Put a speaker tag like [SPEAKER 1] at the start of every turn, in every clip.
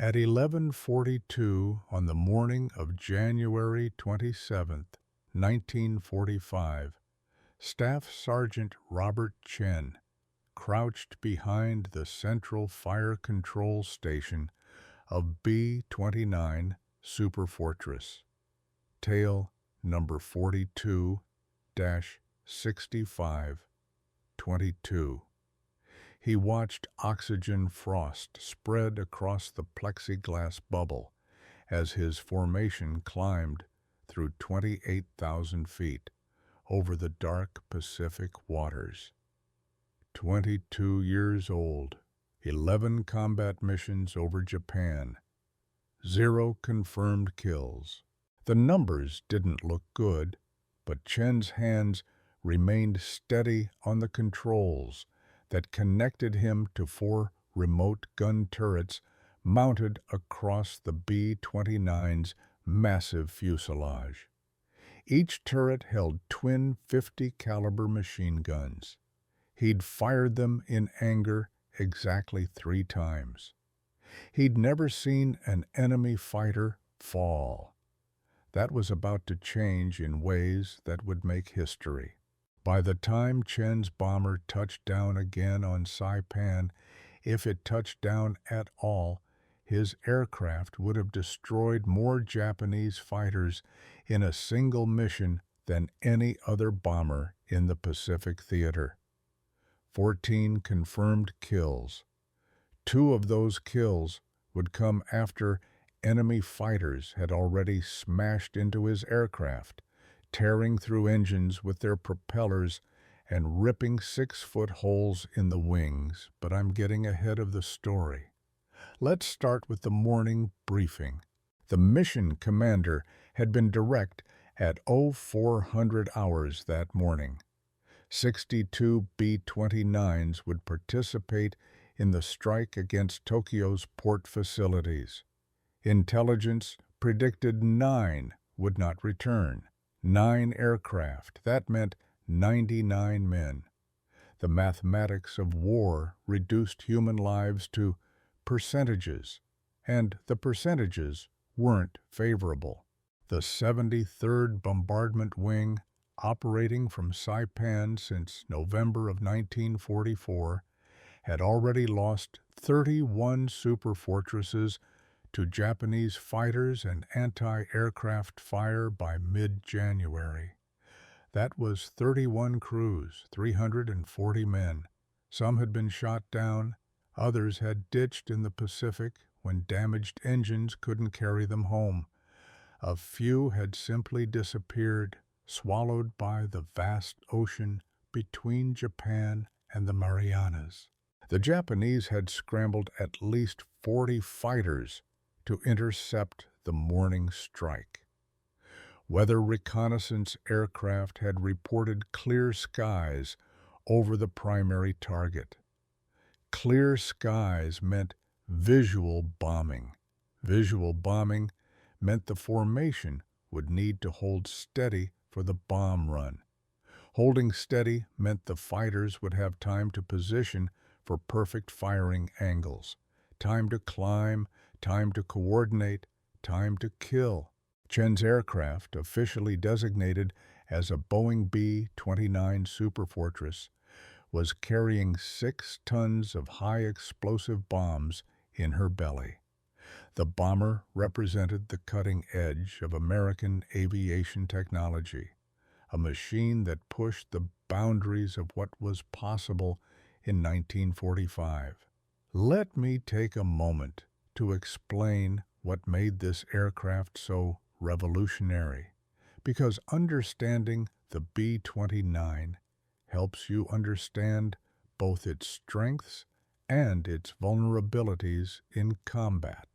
[SPEAKER 1] At 11:42 on the morning of January 27th, 1945, Staff Sergeant Robert Chen crouched behind the central fire control station of B-29 Superfortress, tail number 42-6522. He watched oxygen frost spread across the plexiglass bubble as his formation climbed through 28,000 feet over the dark Pacific waters. 22 years old, 11 combat missions over Japan, 0 confirmed kills. The numbers didn't look good, but Chen's hands remained steady on the controls that connected him to 4 remote gun turrets mounted across the B-29's massive fuselage. Each turret held twin 50-caliber machine guns. He'd fired them in anger exactly 3 times. He'd never seen an enemy fighter fall. That was about to change in ways that would make history. By the time Chen's bomber touched down again on Saipan, if it touched down at all, his aircraft would have destroyed more Japanese fighters in a single mission than any other bomber in the Pacific theater. 14 confirmed kills. 2 of those kills would come after enemy fighters had already smashed into his aircraft, tearing through engines with their propellers and ripping 6-foot holes in the wings, but I'm getting ahead of the story. Let's start with the morning briefing. The mission commander had been direct at 0400 hours that morning. 62 B-29s would participate in the strike against Tokyo's port facilities. Intelligence predicted 9 would not return. 9 aircraft, that meant 99 men. The mathematics of war reduced human lives to percentages, and the percentages weren't favorable. The 73rd Bombardment Wing, operating from Saipan since November of 1944, had already lost 31 superfortresses to Japanese fighters and anti-aircraft fire by mid-January. That was 31 crews, 340 men. Some had been shot down, others had ditched in the Pacific when damaged engines couldn't carry them home. A few had simply disappeared, swallowed by the vast ocean between Japan and the Marianas. The Japanese had scrambled at least 40 fighters to intercept the morning strike. Weather reconnaissance aircraft had reported clear skies over the primary target. Clear skies meant visual bombing. Visual bombing meant the formation would need to hold steady for the bomb run. Holding steady meant the fighters would have time to position for perfect firing angles, time to climb, time to coordinate, time to kill. Chen's aircraft, officially designated as a Boeing B-29 Superfortress, was carrying 6 tons of high-explosive bombs in her belly. The bomber represented the cutting edge of American aviation technology, a machine that pushed the boundaries of what was possible in 1945. Let me take a moment to explain what made this aircraft so revolutionary, because understanding the B-29 helps you understand both its strengths and its vulnerabilities in combat.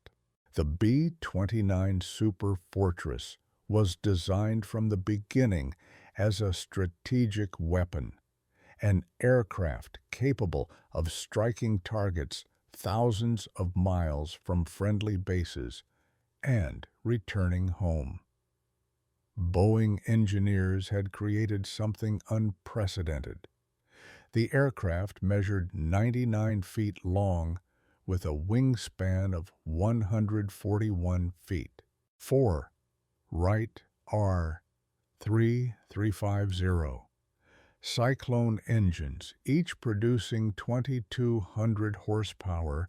[SPEAKER 1] The B-29 Superfortress was designed from the beginning as a strategic weapon, an aircraft capable of striking targets thousands of miles from friendly bases and returning home. Boeing engineers had created something unprecedented. The aircraft measured 99 feet long with a wingspan of 141 feet. 4. Wright R-3350. Cyclone engines, each producing 2,200 horsepower,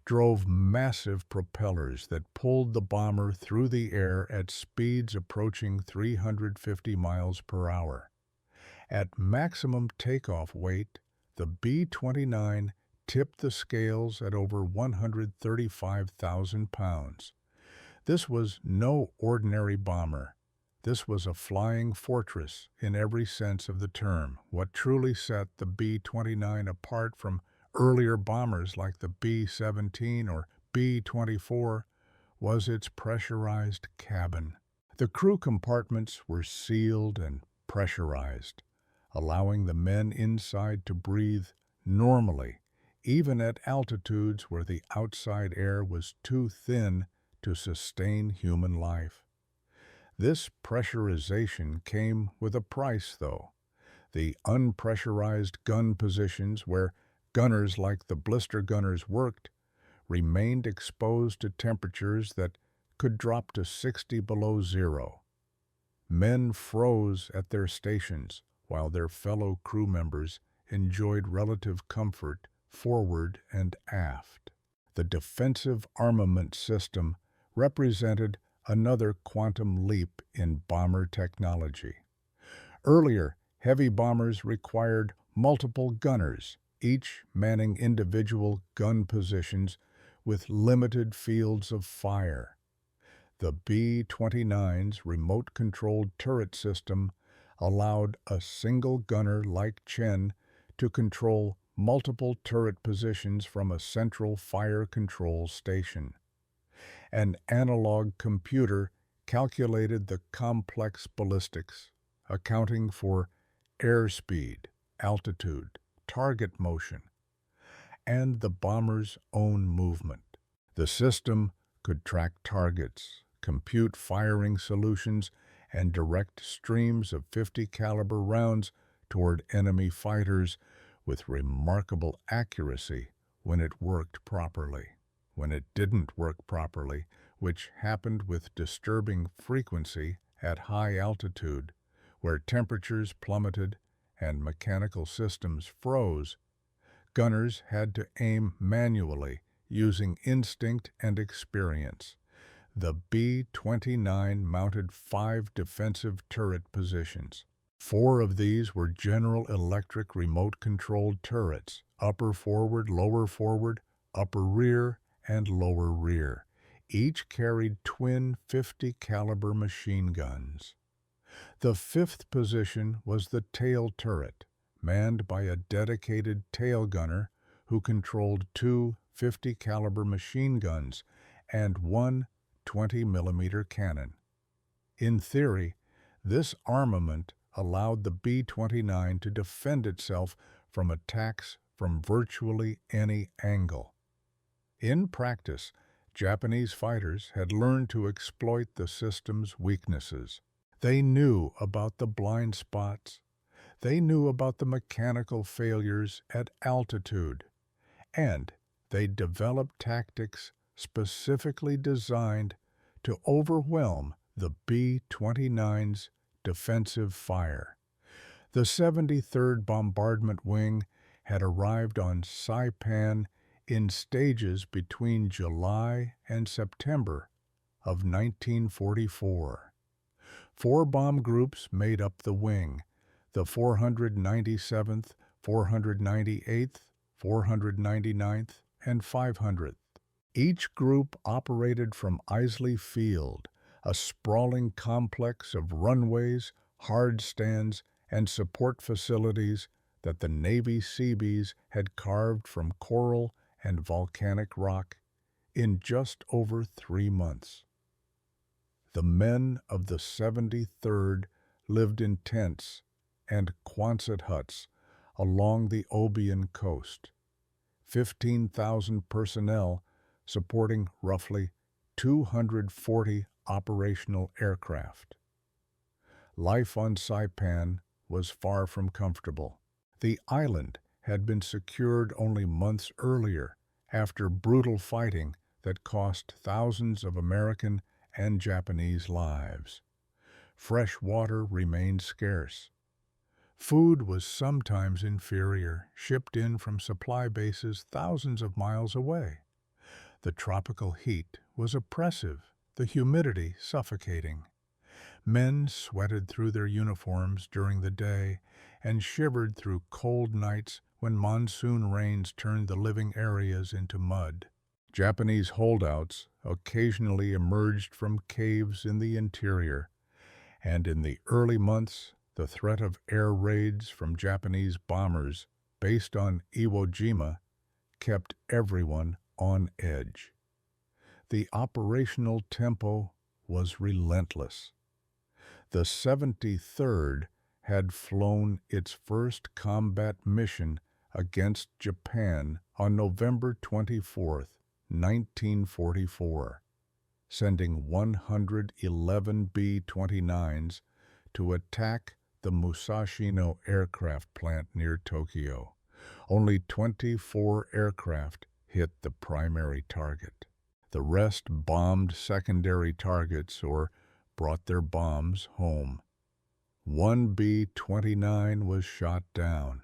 [SPEAKER 1] drove massive propellers that pulled the bomber through the air at speeds approaching 350 miles per hour. At maximum takeoff weight, the B-29 tipped the scales at over 135,000 pounds. This was no ordinary bomber. This was a flying fortress in every sense of the term. What truly set the B-29 apart from earlier bombers like the B-17 or B-24 was its pressurized cabin. The crew compartments were sealed and pressurized, allowing the men inside to breathe normally, even at altitudes where the outside air was too thin to sustain human life. This pressurization came with a price, though. The unpressurized gun positions where gunners like the blister gunners worked remained exposed to temperatures that could drop to 60 below zero. Men froze at their stations while their fellow crew members enjoyed relative comfort forward and aft. The defensive armament system represented another quantum leap in bomber technology. Earlier, heavy bombers required multiple gunners, each manning individual gun positions with limited fields of fire. The B-29's remote-controlled turret system allowed a single gunner like Chen to control multiple turret positions from a central fire control station. An analog computer calculated the complex ballistics, accounting for airspeed, altitude, target motion, and the bomber's own movement. The system could track targets, compute firing solutions, and direct streams of .50 caliber rounds toward enemy fighters with remarkable accuracy when it worked properly. When it didn't work properly, which happened with disturbing frequency at high altitude, where temperatures plummeted and mechanical systems froze, gunners had to aim manually using instinct and experience. The B-29 mounted 5 defensive turret positions. 4 of these were General Electric remote-controlled turrets, upper forward, upper rear, and lower rear. Each carried twin .50 caliber machine guns. The 5th position was the tail turret, manned by a dedicated tail gunner who controlled 2 .50 caliber machine guns and 1 20mm cannon. In theory, this armament allowed the B-29 to defend itself from attacks from virtually any angle. In practice, Japanese fighters had learned to exploit the system's weaknesses. They knew about the blind spots. They knew about the mechanical failures at altitude. And they developed tactics specifically designed to overwhelm the B-29's defensive fire. The 73rd Bombardment Wing had arrived on Saipan in stages between July and September of 1944. 4 bomb groups made up the wing: the 497th, 498th, 499th, and 500th. Each group operated from Isley Field, a sprawling complex of runways, hard stands, and support facilities that the Navy Seabees had carved from coral and volcanic rock in just over 3 months. The men of the 73rd lived in tents and Quonset huts along the Obion coast. 15,000 personnel supporting roughly 240 operational aircraft. Life on Saipan was far from comfortable. The island had been secured only months earlier after brutal fighting that cost thousands of American and Japanese lives. Fresh water remained scarce. Food was sometimes inferior, shipped in from supply bases thousands of miles away. The tropical heat was oppressive, the humidity suffocating. Men sweated through their uniforms during the day and shivered through cold nights when monsoon rains turned the living areas into mud. Japanese holdouts occasionally emerged from caves in the interior, and in the early months, the threat of air raids from Japanese bombers based on Iwo Jima kept everyone on edge. The operational tempo was relentless. The 73rd had flown its first combat mission against Japan on November 24, 1944, sending 111 B-29s to attack the Musashino aircraft plant near Tokyo. Only 24 aircraft hit the primary target. The rest bombed secondary targets or brought their bombs home. One B-29 was shot down.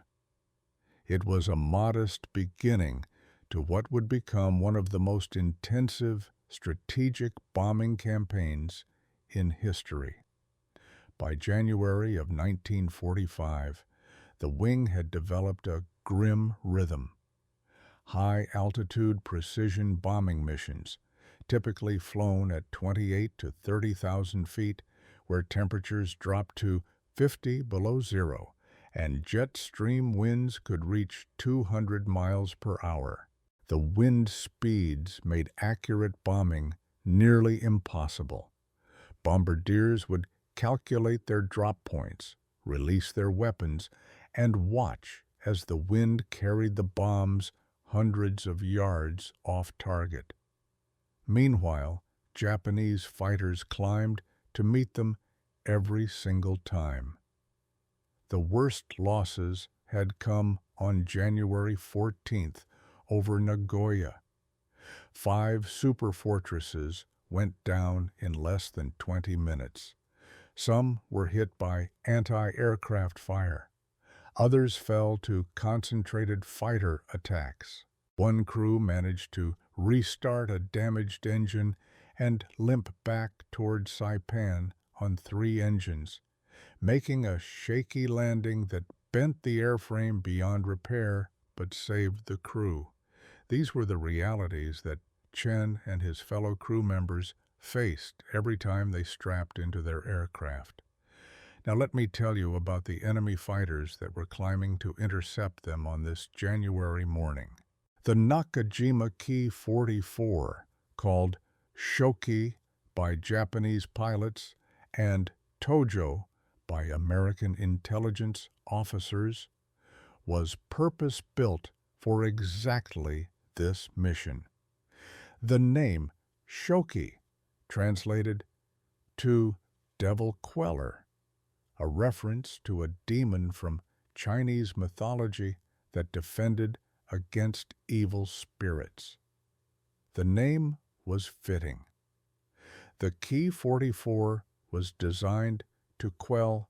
[SPEAKER 1] It was a modest beginning to what would become one of the most intensive strategic bombing campaigns in history. By January of 1945, the wing had developed a grim rhythm. High-altitude precision bombing missions, typically flown at 28 to 30,000 feet, where temperatures dropped to 50 below zero, and jet stream winds could reach 200 miles per hour. The wind speeds made accurate bombing nearly impossible. Bombardiers would calculate their drop points, release their weapons, and watch as the wind carried the bombs hundreds of yards off target. Meanwhile, Japanese fighters climbed to meet them every single time. The worst losses had come on January 14th over Nagoya. 5 superfortresses went down in less than 20 minutes. Some were hit by anti-aircraft fire. Others fell to concentrated fighter attacks. One crew managed to restart a damaged engine and limp back toward Saipan on 3 engines, making a shaky landing that bent the airframe beyond repair but saved the crew. These were the realities that Chen and his fellow crew members faced every time they strapped into their aircraft. Now let me tell you about the enemy fighters that were climbing to intercept them on this January morning. The Nakajima Ki-44, called Shoki by Japanese pilots and Tojo by American intelligence officers, was purpose-built for exactly this mission. The name Shoki translated to Devil Queller, a reference to a demon from Chinese mythology that defended against evil spirits. The name was fitting. The Ki-44 was designed to quell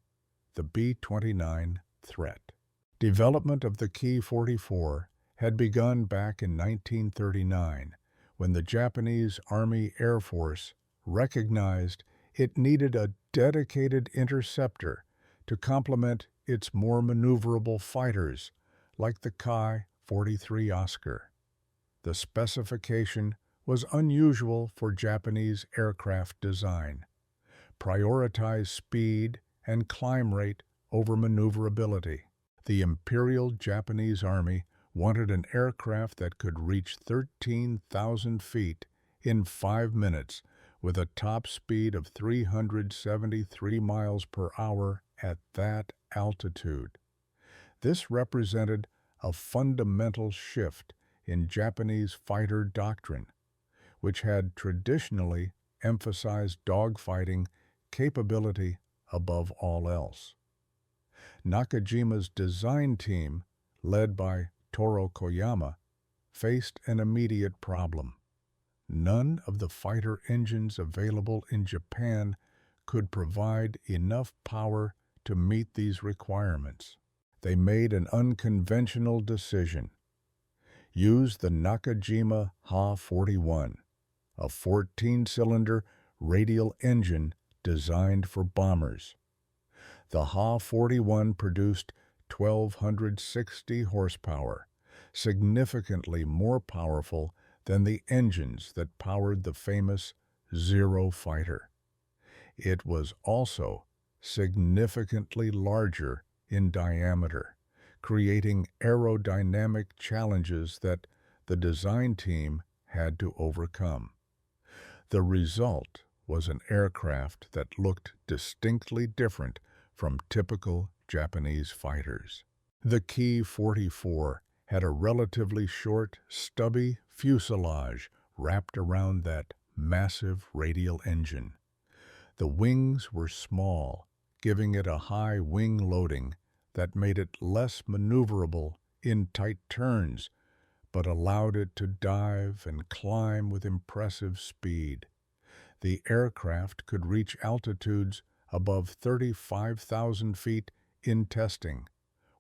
[SPEAKER 1] the B-29 threat. Development of the Ki-44 had begun back in 1939 when the Japanese Army Air Force recognized it needed a dedicated interceptor to complement its more maneuverable fighters like the Ki-43 Oscar. The specification was unusual for Japanese aircraft design. Prioritize speed and climb rate over maneuverability. The Imperial Japanese Army wanted an aircraft that could reach 13,000 feet in 5 minutes with a top speed of 373 miles per hour at that altitude. This represented a fundamental shift in Japanese fighter doctrine, which had traditionally emphasized dogfighting capability above all else. Nakajima's design team, led by Toro Koyama, faced an immediate problem. None of the fighter engines available in Japan could provide enough power to meet these requirements. They made an unconventional decision. Use the Nakajima Ha-41, a 14-cylinder radial engine designed for bombers. The Ha-41 produced 1,260 horsepower, significantly more powerful than the engines that powered the famous Zero fighter. It was also significantly larger in diameter, creating aerodynamic challenges that the design team had to overcome. The result was an aircraft that looked distinctly different from typical Japanese fighters. The Ki-44 had a relatively short, stubby fuselage wrapped around that massive radial engine. The wings were small, giving it a high wing loading that made it less maneuverable in tight turns, but allowed it to dive and climb with impressive speed. The aircraft could reach altitudes above 35,000 feet in testing,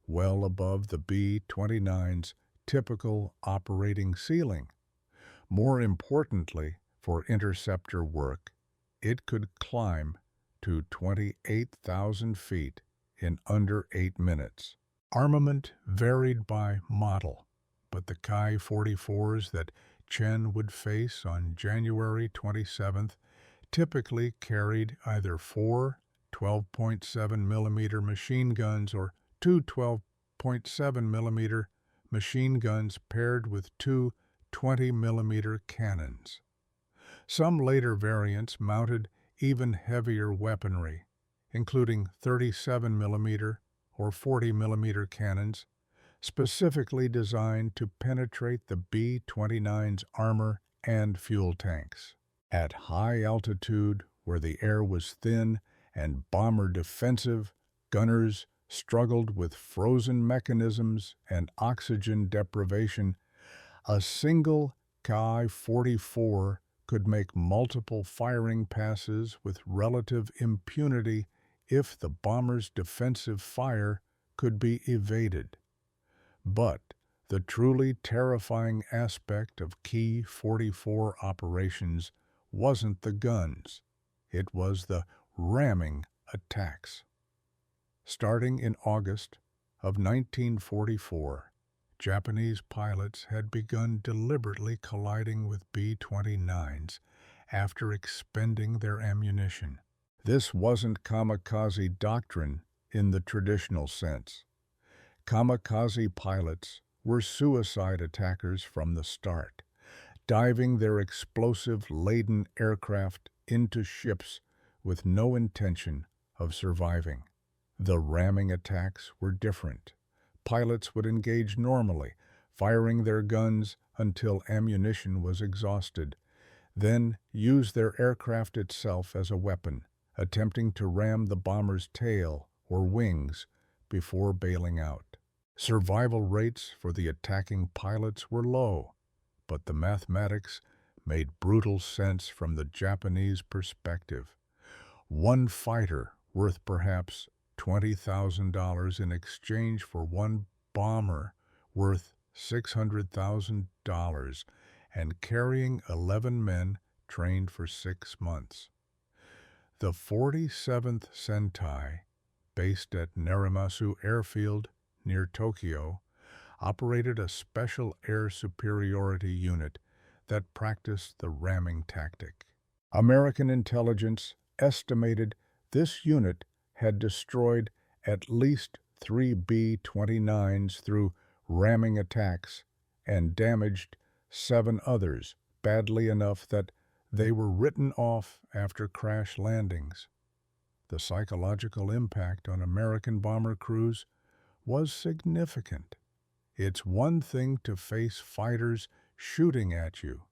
[SPEAKER 1] well above the B-29's typical operating ceiling. More importantly, for interceptor work, it could climb to 28,000 feet in under 8 minutes. Armament varied by model, but the Ki-44s that Chen would face on January 27th typically carried either 4 12.7mm machine guns or 2 12.7mm machine guns paired with 2 20mm cannons. Some later variants mounted even heavier weaponry, including 37mm or 40mm cannons, specifically designed to penetrate the B-29's armor and fuel tanks. At high altitude, where the air was thin and bomber defensive, gunners struggled with frozen mechanisms and oxygen deprivation. A single Ki-44 could make multiple firing passes with relative impunity if the bomber's defensive fire could be evaded. But the truly terrifying aspect of Ki-44 operations wasn't the guns. It was the ramming attacks. Starting in August of 1944, Japanese pilots had begun deliberately colliding with B-29s after expending their ammunition. This wasn't kamikaze doctrine in the traditional sense. Kamikaze pilots were suicide attackers from the start, diving their explosive-laden aircraft into ships with no intention of surviving. The ramming attacks were different. Pilots would engage normally, firing their guns until ammunition was exhausted, then use their aircraft itself as a weapon, attempting to ram the bomber's tail or wings before bailing out. Survival rates for the attacking pilots were low, but the mathematics made brutal sense from the Japanese perspective. One fighter worth perhaps $20,000 in exchange for one bomber worth $600,000 and carrying 11 men trained for 6 months. The 47th Sentai, based at Narimasu Airfield near Tokyo, operated a special air superiority unit that practiced the ramming tactic. American intelligence estimated this unit had destroyed at least 3 B-29s through ramming attacks and damaged 7 others badly enough that they were written off after crash landings. The psychological impact on American bomber crews was significant. It's one thing to face fighters shooting at you.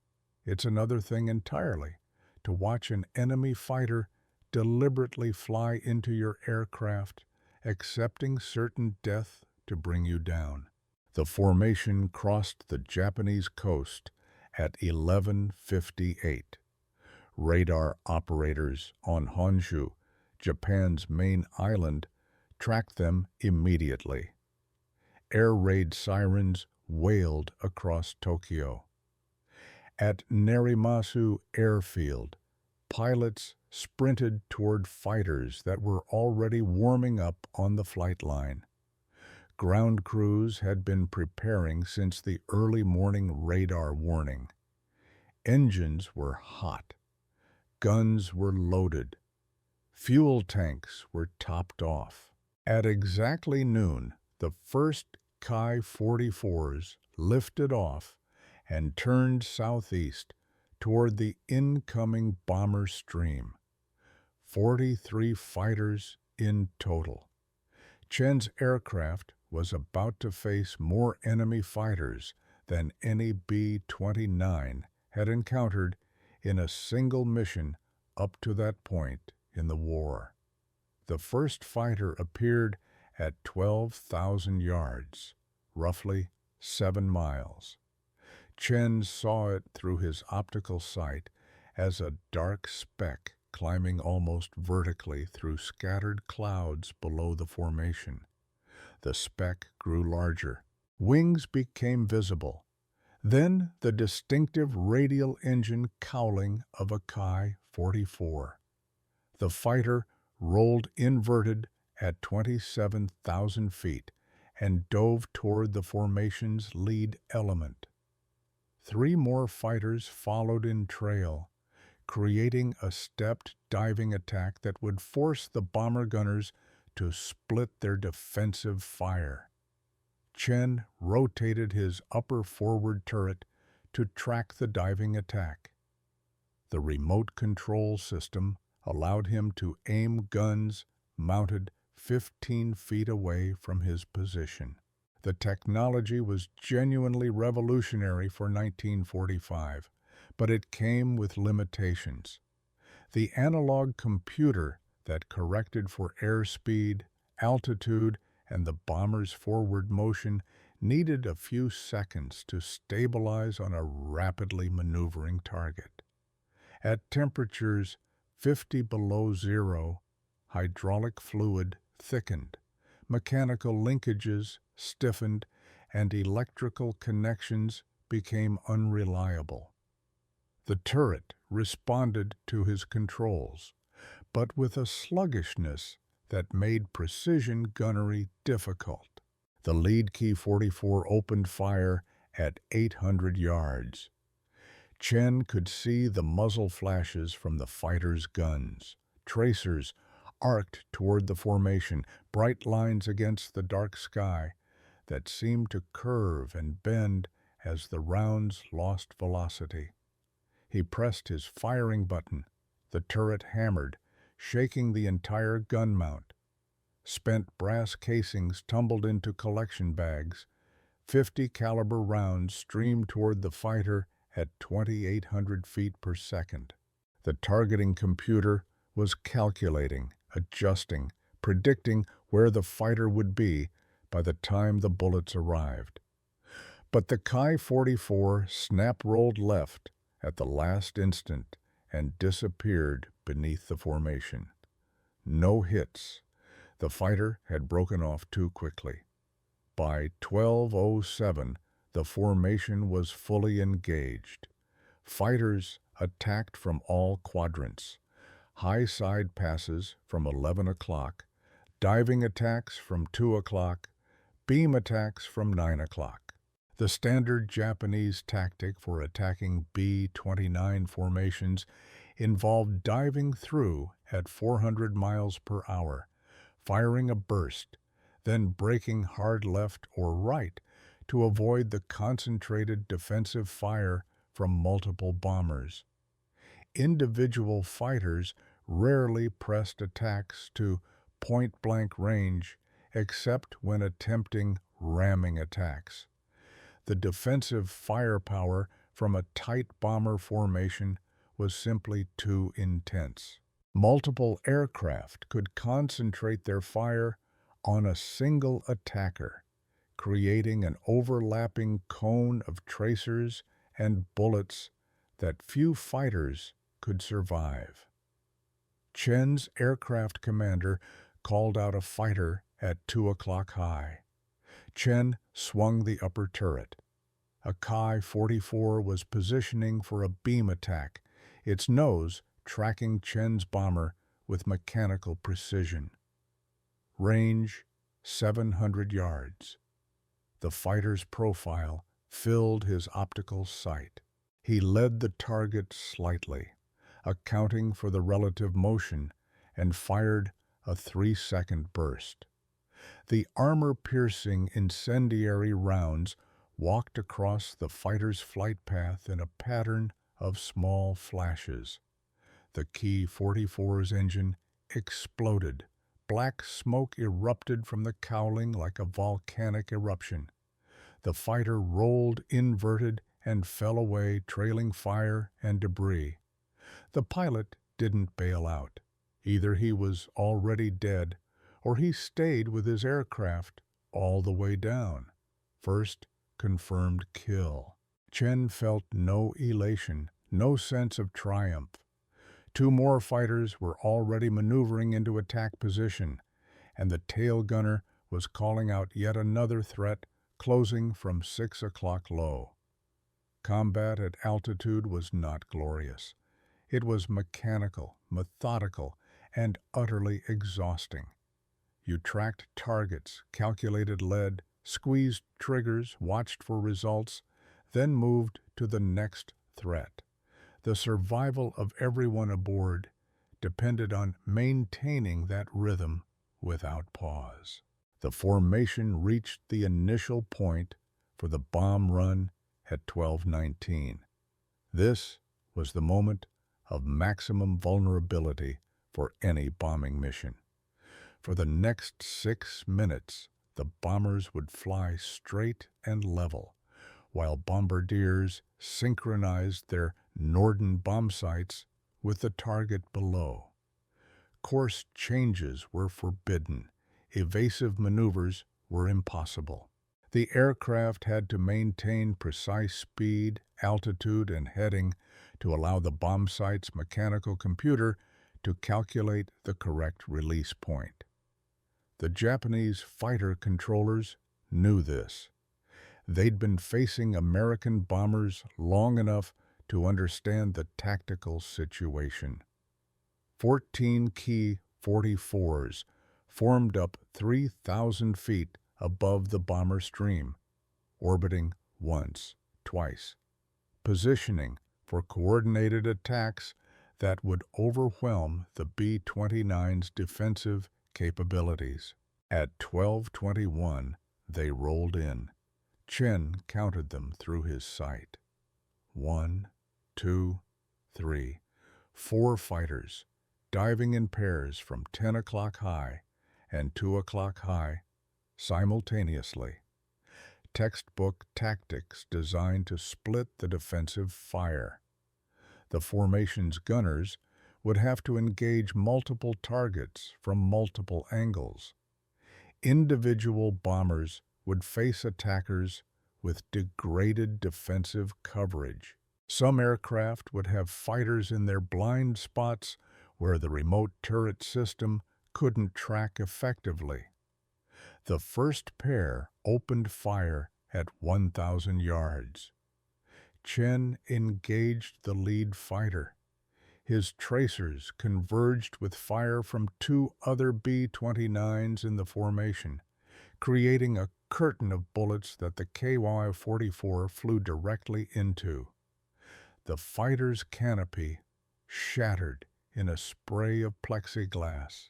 [SPEAKER 1] It's another thing entirely to watch an enemy fighter deliberately fly into your aircraft, accepting certain death to bring you down. The formation crossed the Japanese coast at 11:58. Radar operators on Honshu, Japan's main island, tracked them immediately. Air raid sirens wailed across Tokyo. At Narimasu Airfield, pilots sprinted toward fighters that were already warming up on the flight line. Ground crews had been preparing since the early morning radar warning. Engines were hot. Guns were loaded. Fuel tanks were topped off. At exactly noon, the first Ki-44s lifted off and turned southeast toward the incoming bomber stream. 43 fighters in total. Chen's aircraft was about to face more enemy fighters than any B-29 had encountered in a single mission up to that point in the war. The first fighter appeared at 12,000 yards, roughly 7 miles. Chen saw it through his optical sight as a dark speck climbing almost vertically through scattered clouds below the formation. The speck grew larger. Wings became visible. Then the distinctive radial engine cowling of a Ki-44. The fighter rolled inverted at 27,000 feet and dove toward the formation's lead element. 3 more fighters followed in trail, creating a stepped diving attack that would force the bomber gunners to split their defensive fire. Chen rotated his upper forward turret to track the diving attack. The remote control system allowed him to aim guns mounted 15 feet away from his position. The technology was genuinely revolutionary for 1945, but it came with limitations. The analog computer that corrected for airspeed, altitude, and the bomber's forward motion needed a few seconds to stabilize on a rapidly maneuvering target. At temperatures 50 below zero, hydraulic fluid thickened, mechanical linkages stiffened, and electrical connections became unreliable. The turret responded to his controls, but with a sluggishness that made precision gunnery difficult. The lead Ki-44 opened fire at 800 yards. Chen could see the muzzle flashes from the fighter's guns. Tracers arced toward the formation, bright lines against the dark sky that seemed to curve and bend as the rounds lost velocity. He pressed his firing button. The turret hammered, shaking the entire gun mount. Spent brass casings tumbled into collection bags. 50 caliber rounds streamed toward the fighter at 2,800 feet per second. The targeting computer was calculating, adjusting, predicting where the fighter would be by the time the bullets arrived. But the Ki-44 snap-rolled left at the last instant and disappeared beneath the formation. No hits. The fighter had broken off too quickly. By 12:07, the formation was fully engaged. Fighters attacked from all quadrants. High side passes from 11 o'clock, diving attacks from 2 o'clock, beam attacks from 9 o'clock. The standard Japanese tactic for attacking B-29 formations involved diving through at 400 miles per hour, firing a burst, then braking hard left or right to avoid the concentrated defensive fire from multiple bombers. Individual fighters rarely pressed attacks to point-blank range except when attempting ramming attacks. The defensive firepower from a tight bomber formation was simply too intense. Multiple aircraft could concentrate their fire on a single attacker, creating an overlapping cone of tracers and bullets that few fighters could survive. Chen's aircraft commander called out a fighter at 2 o'clock high. Chen swung the upper turret. A Kai-44 was positioning for a beam attack, its nose tracking Chen's bomber with mechanical precision. Range 700 yards. The fighter's profile filled his optical sight. He led the target slightly, accounting for the relative motion, and fired a 3-second burst. The armor-piercing incendiary rounds walked across the fighter's flight path in a pattern of small flashes. The Ki-44's engine exploded. Black smoke erupted from the cowling like a volcanic eruption. The fighter rolled inverted and fell away, trailing fire and debris. The pilot didn't bail out. Either he was already dead, or he stayed with his aircraft all the way down. First confirmed kill. Chen felt no elation, no sense of triumph. 2 more fighters were already maneuvering into attack position, and the tail gunner was calling out yet another threat, closing from 6 o'clock low. Combat at altitude was not glorious. It was mechanical, methodical, and utterly exhausting. You tracked targets, calculated lead, squeezed triggers, watched for results, then moved to the next threat. The survival of everyone aboard depended on maintaining that rhythm without pause. The formation reached the initial point for the bomb run at 12:19. This was the moment of maximum vulnerability for any bombing mission. For the next 6 minutes, the bombers would fly straight and level, while bombardiers synchronized their Norden bomb sights with the target below. Course changes were forbidden. Evasive maneuvers were impossible. The aircraft had to maintain precise speed, altitude, and heading to allow the bomb site's mechanical computer to calculate the correct release point. The Japanese fighter controllers knew this. They'd been facing American bombers long enough to understand the tactical situation. 14 Ki-44s formed up 3,000 feet above the bomber stream, orbiting once, twice, positioning for coordinated attacks that would overwhelm the B-29's defensive capabilities. At 12:21, they rolled in. Chen counted them through his sight. 1, 2, 3, 4 fighters, diving in pairs from 10 o'clock high and 2 o'clock high simultaneously. Textbook tactics designed to split the defensive fire. The formation's gunners would have to engage multiple targets from multiple angles. Individual bombers would face attackers with degraded defensive coverage. Some aircraft would have fighters in their blind spots where the remote turret system couldn't track effectively. The first pair opened fire at 1,000 yards. Chen engaged the lead fighter. His tracers converged with fire from 2 other B-29s in the formation, creating a curtain of bullets that the Ki-44 flew directly into. The fighter's canopy shattered in a spray of plexiglass.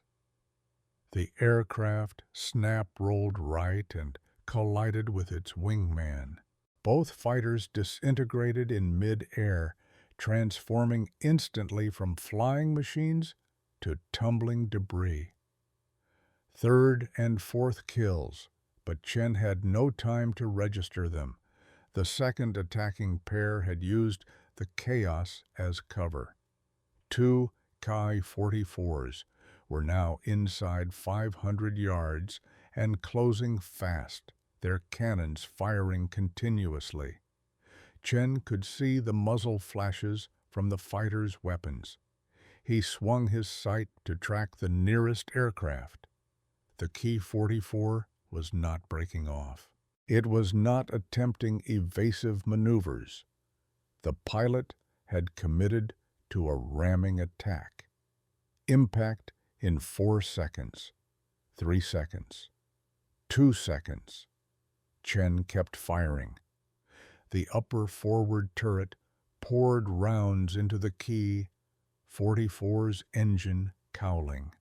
[SPEAKER 1] The aircraft snap-rolled right and collided with its wingman. Both fighters disintegrated in mid-air, transforming instantly from flying machines to tumbling debris. Third and fourth kills, but Chen had no time to register them. The second attacking pair had used the chaos as cover. 2 Ki-44s were now inside 500 yards and closing fast, their cannons firing continuously. Chen could see the muzzle flashes from the fighters' weapons. He swung his sight to track the nearest aircraft. The Ki-44 was not breaking off. It was not attempting evasive maneuvers. The pilot had committed to a ramming attack. Impact in 4 seconds, 3 seconds, 2 seconds. Chen kept firing. The upper forward turret poured rounds into the Ki-44's engine cowling.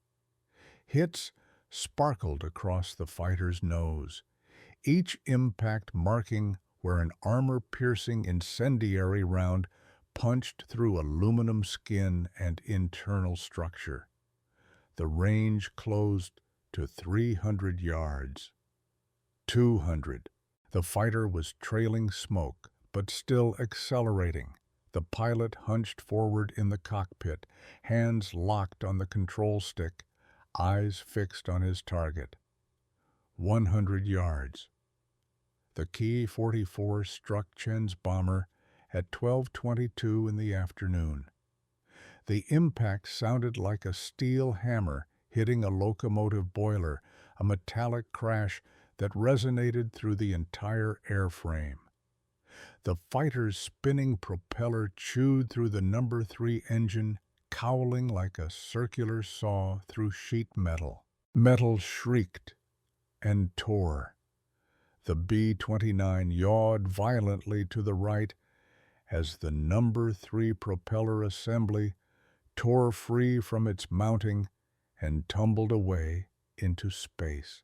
[SPEAKER 1] Hits sparkled across the fighter's nose, each impact marking where an armor-piercing incendiary round punched through aluminum skin and internal structure. The range closed to 300 yards. 200. The fighter was trailing smoke, but still accelerating. The pilot hunched forward in the cockpit, hands locked on the control stick, eyes fixed on his target. 100 yards. The Ki-44 struck Chen's bomber at 12:22 in the afternoon. The impact sounded like a steel hammer hitting a locomotive boiler, a metallic crash that resonated through the entire airframe. The fighter's spinning propeller chewed through the No. 3 engine, cowling like a circular saw through sheet metal. Metal shrieked and tore. The B-29 yawed violently to the right as the No. 3 propeller assembly tore free from its mounting and tumbled away into space.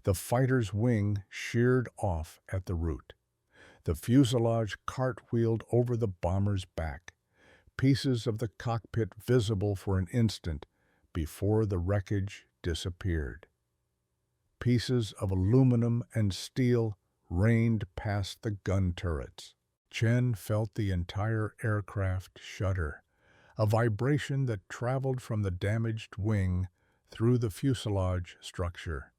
[SPEAKER 1] The fighter's wing sheared off at the root. The fuselage cartwheeled over the bomber's back, pieces of the cockpit visible for an instant before the wreckage disappeared. Pieces of aluminum and steel rained past the gun turrets. Chen felt the entire aircraft shudder, a vibration that traveled from the damaged wing through the fuselage structure.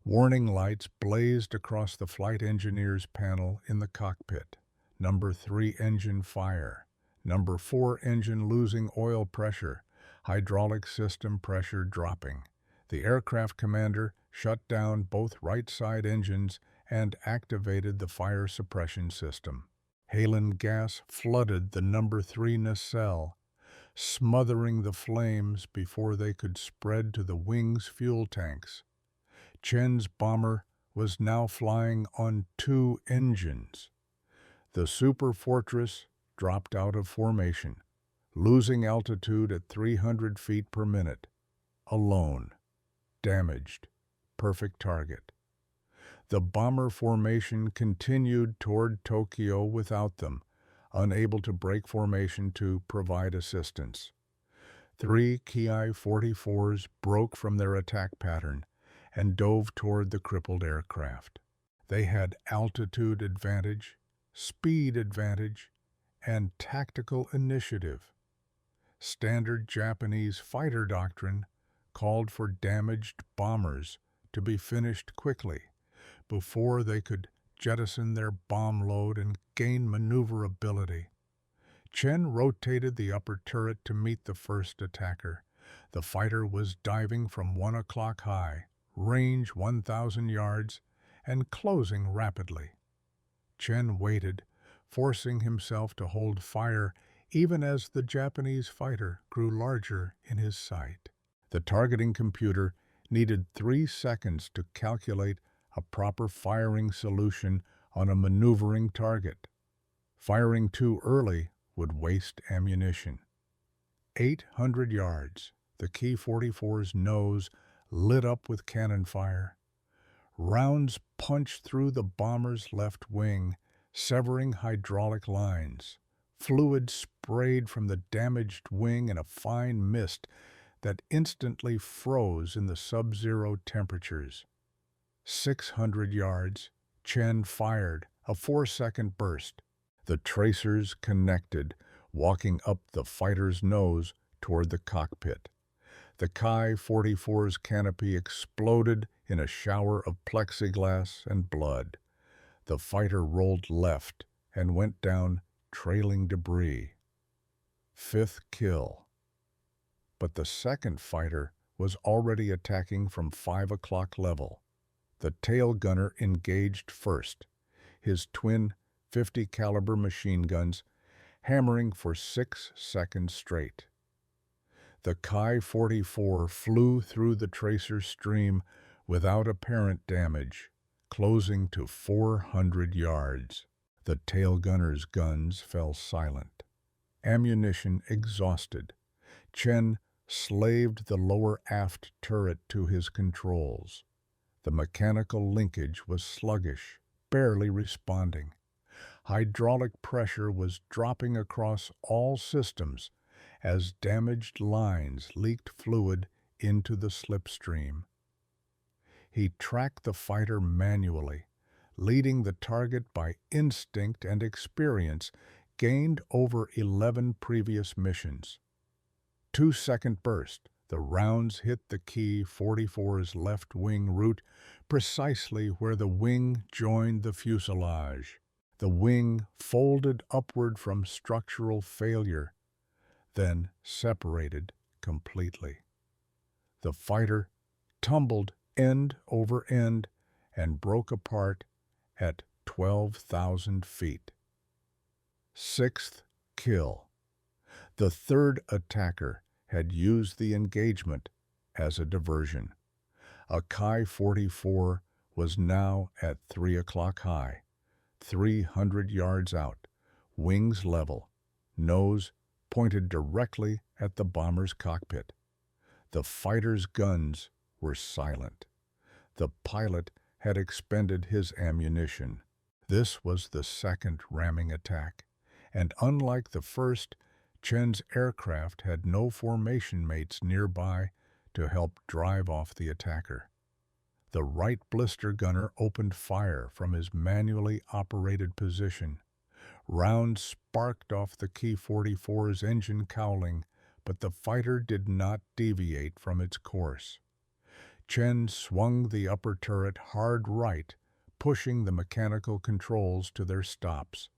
[SPEAKER 1] Warning lights blazed across the flight engineer's panel in the cockpit. No. 3 engine fire. No. 4 engine losing oil pressure. Hydraulic system pressure dropping. The aircraft commander shut down both right side engines and activated the fire suppression system. Halon gas flooded the No. 3 nacelle, smothering the flames before they could spread to the wing's fuel tanks. Chen's bomber was now flying on 2 engines. The Superfortress dropped out of formation, losing altitude at 300 feet per minute. Alone. Damaged. Perfect target. The bomber formation continued toward Tokyo without them, unable to break formation to provide assistance. 3 Ki-44s broke from their attack pattern and dove toward the crippled aircraft. They had altitude advantage, speed advantage, and tactical initiative. Standard Japanese fighter doctrine called for damaged bombers to be finished quickly before they could jettison their bomb load and gain maneuverability. Chen rotated the upper turret to meet the first attacker. The fighter was diving from 1 o'clock high, range 1,000 yards, and closing rapidly. Chen waited, forcing himself to hold fire even as the Japanese fighter grew larger in his sight. The targeting computer needed 3 seconds to calculate a proper firing solution on a maneuvering target. Firing too early would waste ammunition. 800 yards, the Ki-44's nose lit up with cannon fire. Rounds punched through the bomber's left wing, severing hydraulic lines. Fluid sprayed from the damaged wing in a fine mist that instantly froze in the sub-zero temperatures. 600 yards, Chen fired, a 4-second burst. The tracers connected, walking up the fighter's nose toward the cockpit. The Ki-44's canopy exploded in a shower of plexiglass and blood. The fighter rolled left and went down, trailing debris. 5th kill. But the second fighter was already attacking from 5 o'clock level. The tail gunner engaged first, his twin 50 caliber machine guns hammering for 6 seconds straight. The Ki-44 flew through the tracer stream without apparent damage, closing to 400 yards. The tail gunner's guns fell silent. Ammunition exhausted, Chen slaved the lower aft turret to his controls. The mechanical linkage was sluggish, barely responding. Hydraulic pressure was dropping across all systems as damaged lines leaked fluid into the slipstream. He tracked the fighter manually, leading the target by instinct and experience gained over 11 previous missions. 2-second burst, the rounds hit the Ki-44's left wing root precisely where the wing joined the fuselage. The wing folded upward from structural failure, then separated completely. The fighter tumbled end over end and broke apart at 12,000 feet. 6th kill. The third attacker had used the engagement as a diversion. A Ki-44 was now at 3 o'clock high, 300 yards out, wings level, nose pointed directly at the bomber's cockpit. The fighter's guns were silent. The pilot had expended his ammunition. This was the second ramming attack, and unlike the first, Chen's aircraft had no formation mates nearby to help drive off the attacker. The right blister gunner opened fire from his manually operated position. Rounds sparked off the Ki-44's engine cowling, but the fighter did not deviate from its course. Chen swung the upper turret hard right, pushing the mechanical controls to their stops.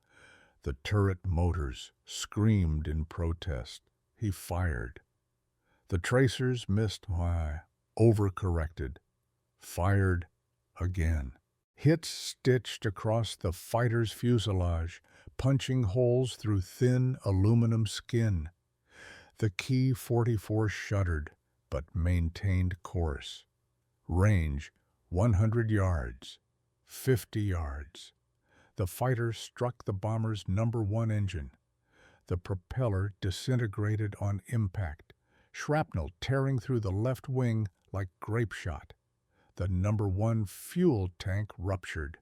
[SPEAKER 1] The turret motors screamed in protest. He fired. The tracers missed, overcorrected. Fired again. Hits stitched across the fighter's fuselage, punching holes through thin aluminum skin. The Ki-44 shuddered, but maintained course. Range 100 yards, 50 yards. The fighter struck the bomber's number 1 engine. The propeller disintegrated on impact, shrapnel tearing through the left wing like grape shot. The number 1 fuel tank ruptured.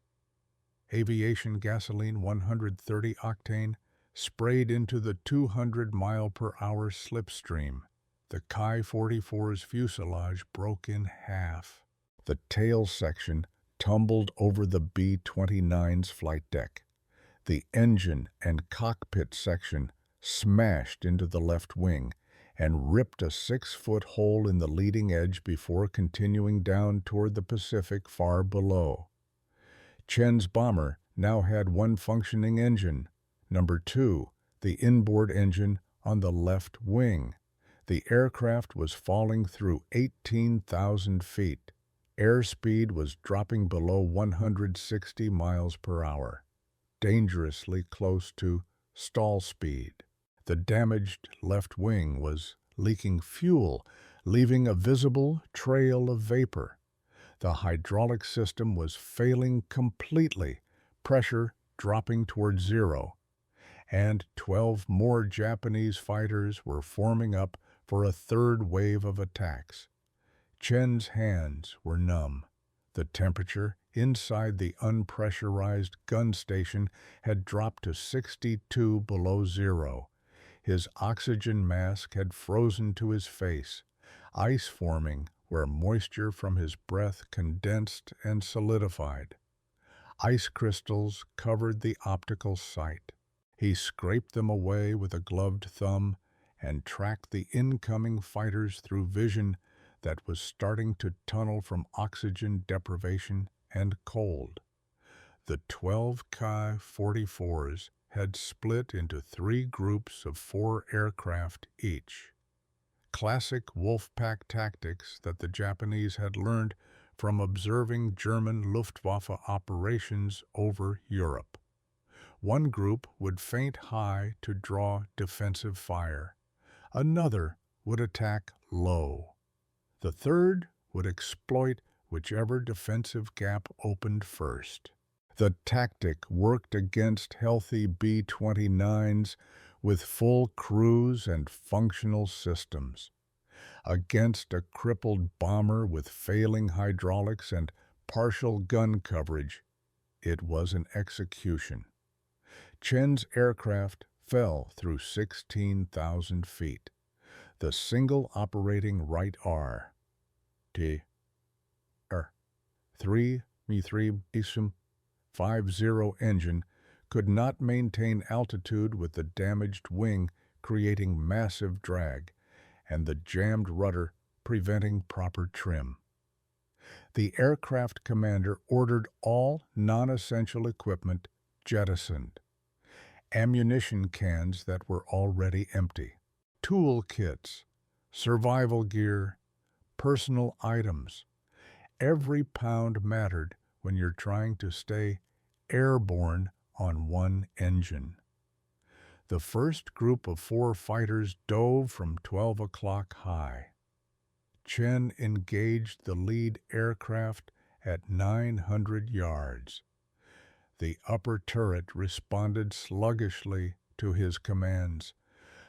[SPEAKER 1] Aviation gasoline 130 octane sprayed into the 200-mile-per-hour slipstream. The Ki-44's fuselage broke in half. The tail section tumbled over the B-29's flight deck. The engine and cockpit section smashed into the left wing and ripped a 6-foot hole in the leading edge before continuing down toward the Pacific far below. Chen's bomber now had 1 functioning engine, number 2, the inboard engine on the left wing. The aircraft was falling through 18,000 feet. Airspeed was dropping below 160 miles per hour, dangerously close to stall speed. The damaged left wing was leaking fuel, leaving a visible trail of vapor. The hydraulic system was failing completely, pressure dropping toward 0, and 12 more Japanese fighters were forming up for a third wave of attacks. Chen's hands were numb. The temperature inside the unpressurized gun station had dropped to 62 below 0. His oxygen mask had frozen to his face, ice forming where moisture from his breath condensed and solidified. Ice crystals covered the optical sight. He scraped them away with a gloved thumb and tracked the incoming fighters through vision that was starting to tunnel from oxygen deprivation and cold. The 12 Ki-44s had split into 3 groups of 4 aircraft each. Classic Wolfpack tactics that the Japanese had learned from observing German Luftwaffe operations over Europe. One group would feint high to draw defensive fire. Another would attack low. The third would exploit whichever defensive gap opened first. The tactic worked against healthy B-29s with full crews and functional systems. Against a crippled bomber with failing hydraulics and partial gun coverage, it was an execution. Chen's aircraft fell through 16,000 feet. The single operating right R. T. R. 3 Mi-3 Isum 50 engine could not maintain altitude with the damaged wing creating massive drag and the jammed rudder preventing proper trim. The aircraft commander ordered all non-essential equipment jettisoned. Ammunition cans that were already empty, tool kits, survival gear, personal items. Every pound mattered when you're trying to stay airborne on one engine. The first group of 4 fighters dove from 12 o'clock high. Chen engaged the lead aircraft at 900 yards. The upper turret responded sluggishly to his commands.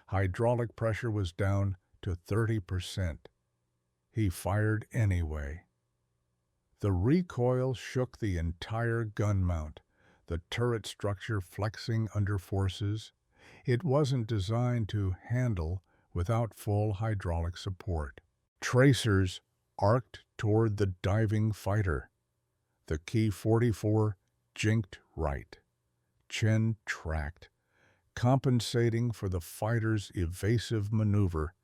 [SPEAKER 1] Hydraulic pressure was down to 30%. He fired anyway. The recoil shook the entire gun mount, the turret structure flexing under forces. It wasn't designed to handle without full hydraulic support. Tracers arced toward the diving fighter. The Ki-44 jinked right. Chen tracked, compensating for the fighter's evasive maneuver,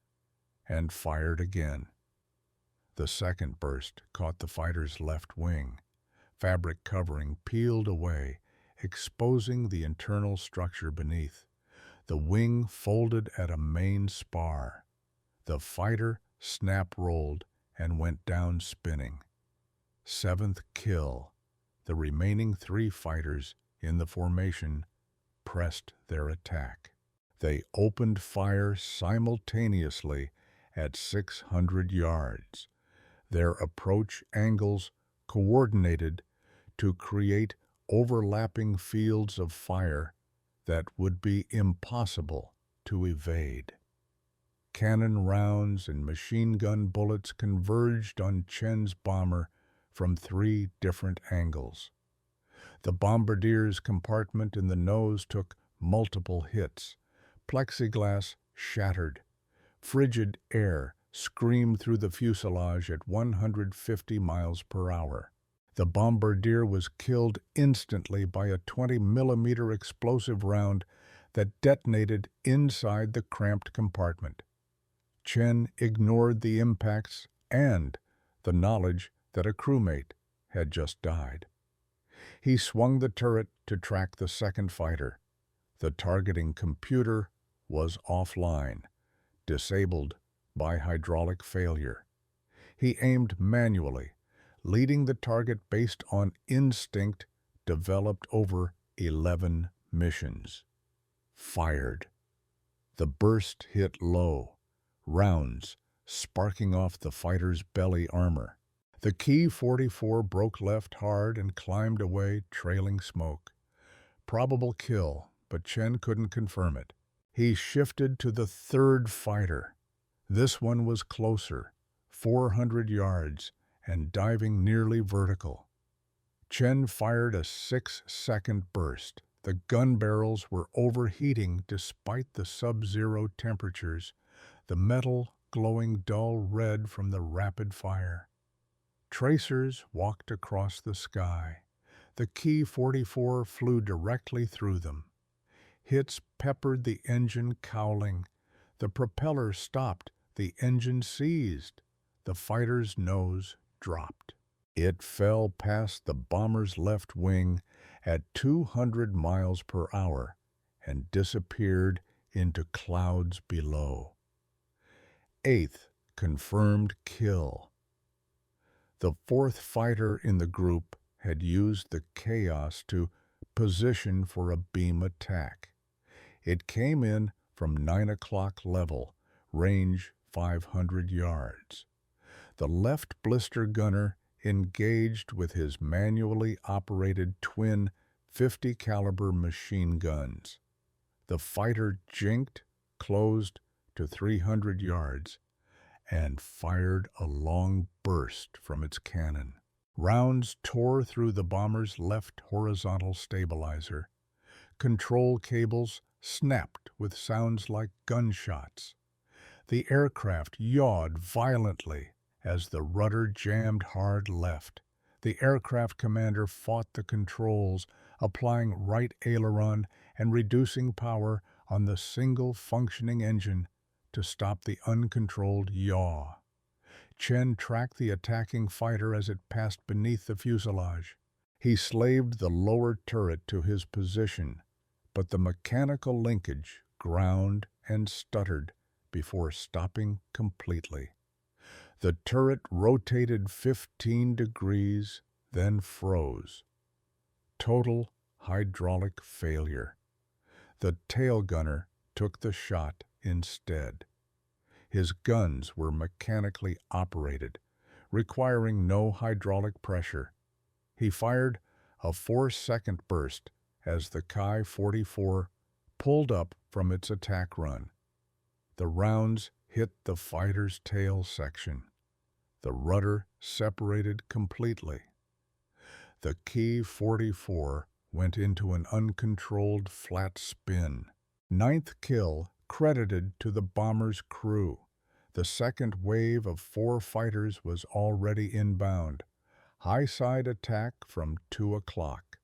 [SPEAKER 1] and fired again. The second burst caught the fighter's left wing. Fabric covering peeled away, exposing the internal structure beneath. The wing folded at a main spar. The fighter snap-rolled and went down spinning. 7th kill. The remaining 3 fighters in the formation pressed their attack. They opened fire simultaneously at 600 yards. Their approach angles coordinated to create overlapping fields of fire that would be impossible to evade. Cannon rounds and machine gun bullets converged on Chen's bomber from 3 different angles. The bombardier's compartment in the nose took multiple hits. Plexiglass shattered. Frigid air screamed through the fuselage at 150 miles per hour. The bombardier was killed instantly by a 20-millimeter explosive round that detonated inside the cramped compartment. Chen ignored the impacts and the knowledge that a crewmate had just died. He swung the turret to track the second fighter. The targeting computer was offline, disabled by hydraulic failure. He aimed manually, leading the target based on instinct developed over 11 missions. Fired. The burst hit low, rounds sparking off the fighter's belly armor. The Ki-44 broke left hard and climbed away, trailing smoke. Probable kill, but Chen couldn't confirm it. He shifted to the third fighter. This one was closer, 400 yards, and diving nearly vertical. Chen fired a 6-second burst. The gun barrels were overheating despite the sub-zero temperatures, the metal glowing dull red from the rapid fire. Tracers walked across the sky. The Ki-44 flew directly through them. Hits peppered the engine cowling. The propeller stopped. The engine seized. the fighter's nose dropped. It fell past the bomber's left wing at 200 miles per hour and disappeared into clouds below. Eighth confirmed kill. The fourth fighter in the group had used the chaos to position for a beam attack. It came in from 9 o'clock level, range 500 yards. The left blister gunner engaged with his manually operated twin 50 caliber machine guns. The fighter jinked, closed to 300 yards, and fired a long burst from its cannon. Rounds tore through the bomber's left horizontal stabilizer. Control cables snapped with sounds like gunshots. The aircraft yawed violently as the rudder jammed hard left. The aircraft commander fought the controls, applying right aileron and reducing power on the single functioning engine to stop the uncontrolled yaw. Chen tracked the attacking fighter as it passed beneath the fuselage. He slaved the lower turret to his position, but the mechanical linkage ground and stuttered before stopping completely. The turret rotated 15 degrees, then froze. Total hydraulic failure. The tail gunner took the shot instead. His guns were mechanically operated, requiring no hydraulic pressure. He fired a 4-second burst as the Ki-44 pulled up from its attack run. The rounds hit the fighter's tail section. The rudder separated completely. The Ki-44 went into an uncontrolled flat spin. Ninth kill credited to the bomber's crew. The second wave of 4 fighters was already inbound. High side attack from 2 o'clock.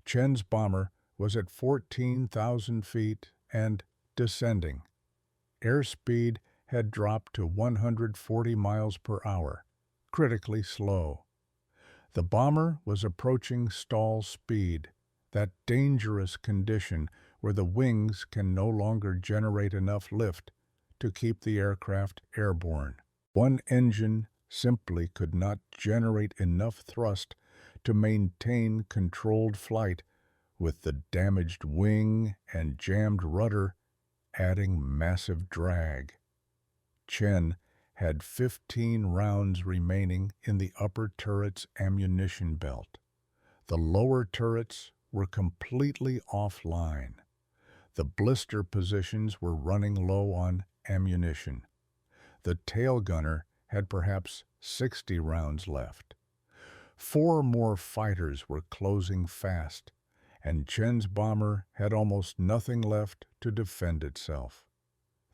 [SPEAKER 1] Chen's bomber was at 14,000 feet and descending. Airspeed had dropped to 140 miles per hour, critically slow. The bomber was approaching stall speed, that dangerous condition where the wings can no longer generate enough lift to keep the aircraft airborne. One engine simply could not generate enough thrust to maintain controlled flight, with the damaged wing and jammed rudder adding massive drag. Chen had 15 rounds remaining in the upper turret's ammunition belt. The lower turrets were completely offline. The blister positions were running low on ammunition. The tail gunner had perhaps 60 rounds left. 4 more fighters were closing fast, and Chen's bomber had almost nothing left to defend itself.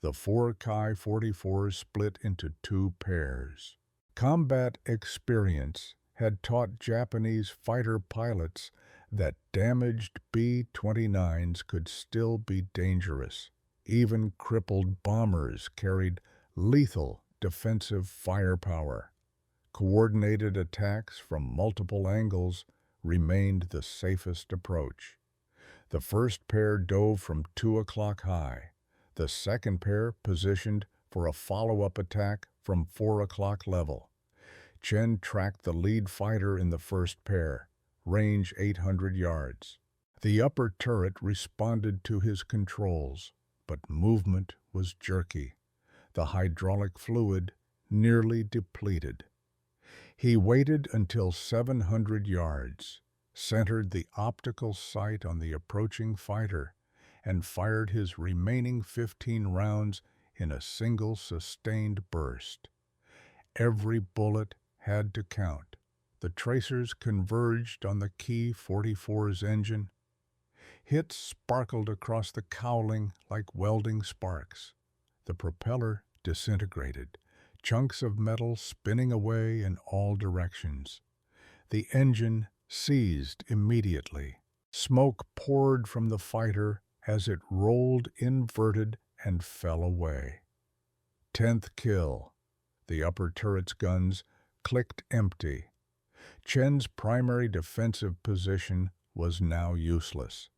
[SPEAKER 1] The 4 Ki-44s split into 2 pairs. Combat experience had taught Japanese fighter pilots that damaged B-29s could still be dangerous. Even crippled bombers carried lethal defensive firepower. Coordinated attacks from multiple angles remained the safest approach. The first pair dove from 2 o'clock high. The second pair positioned for a follow-up attack from 4 o'clock level. Chen tracked the lead fighter in the first pair, range 800 yards. The upper turret responded to his controls, but movement was jerky. The hydraulic fluid nearly depleted. He waited until 700 yards, centered the optical sight on the approaching fighter, and fired his remaining 15 rounds in a single sustained burst. Every bullet had to count. The tracers converged on the Ki-44's engine. Hits sparkled across the cowling like welding sparks. The propeller disintegrated, chunks of metal spinning away in all directions. The engine seized immediately. Smoke poured from the fighter as it rolled inverted and fell away. 10th kill. The upper turret's guns clicked empty. Chen's primary defensive position was now useless.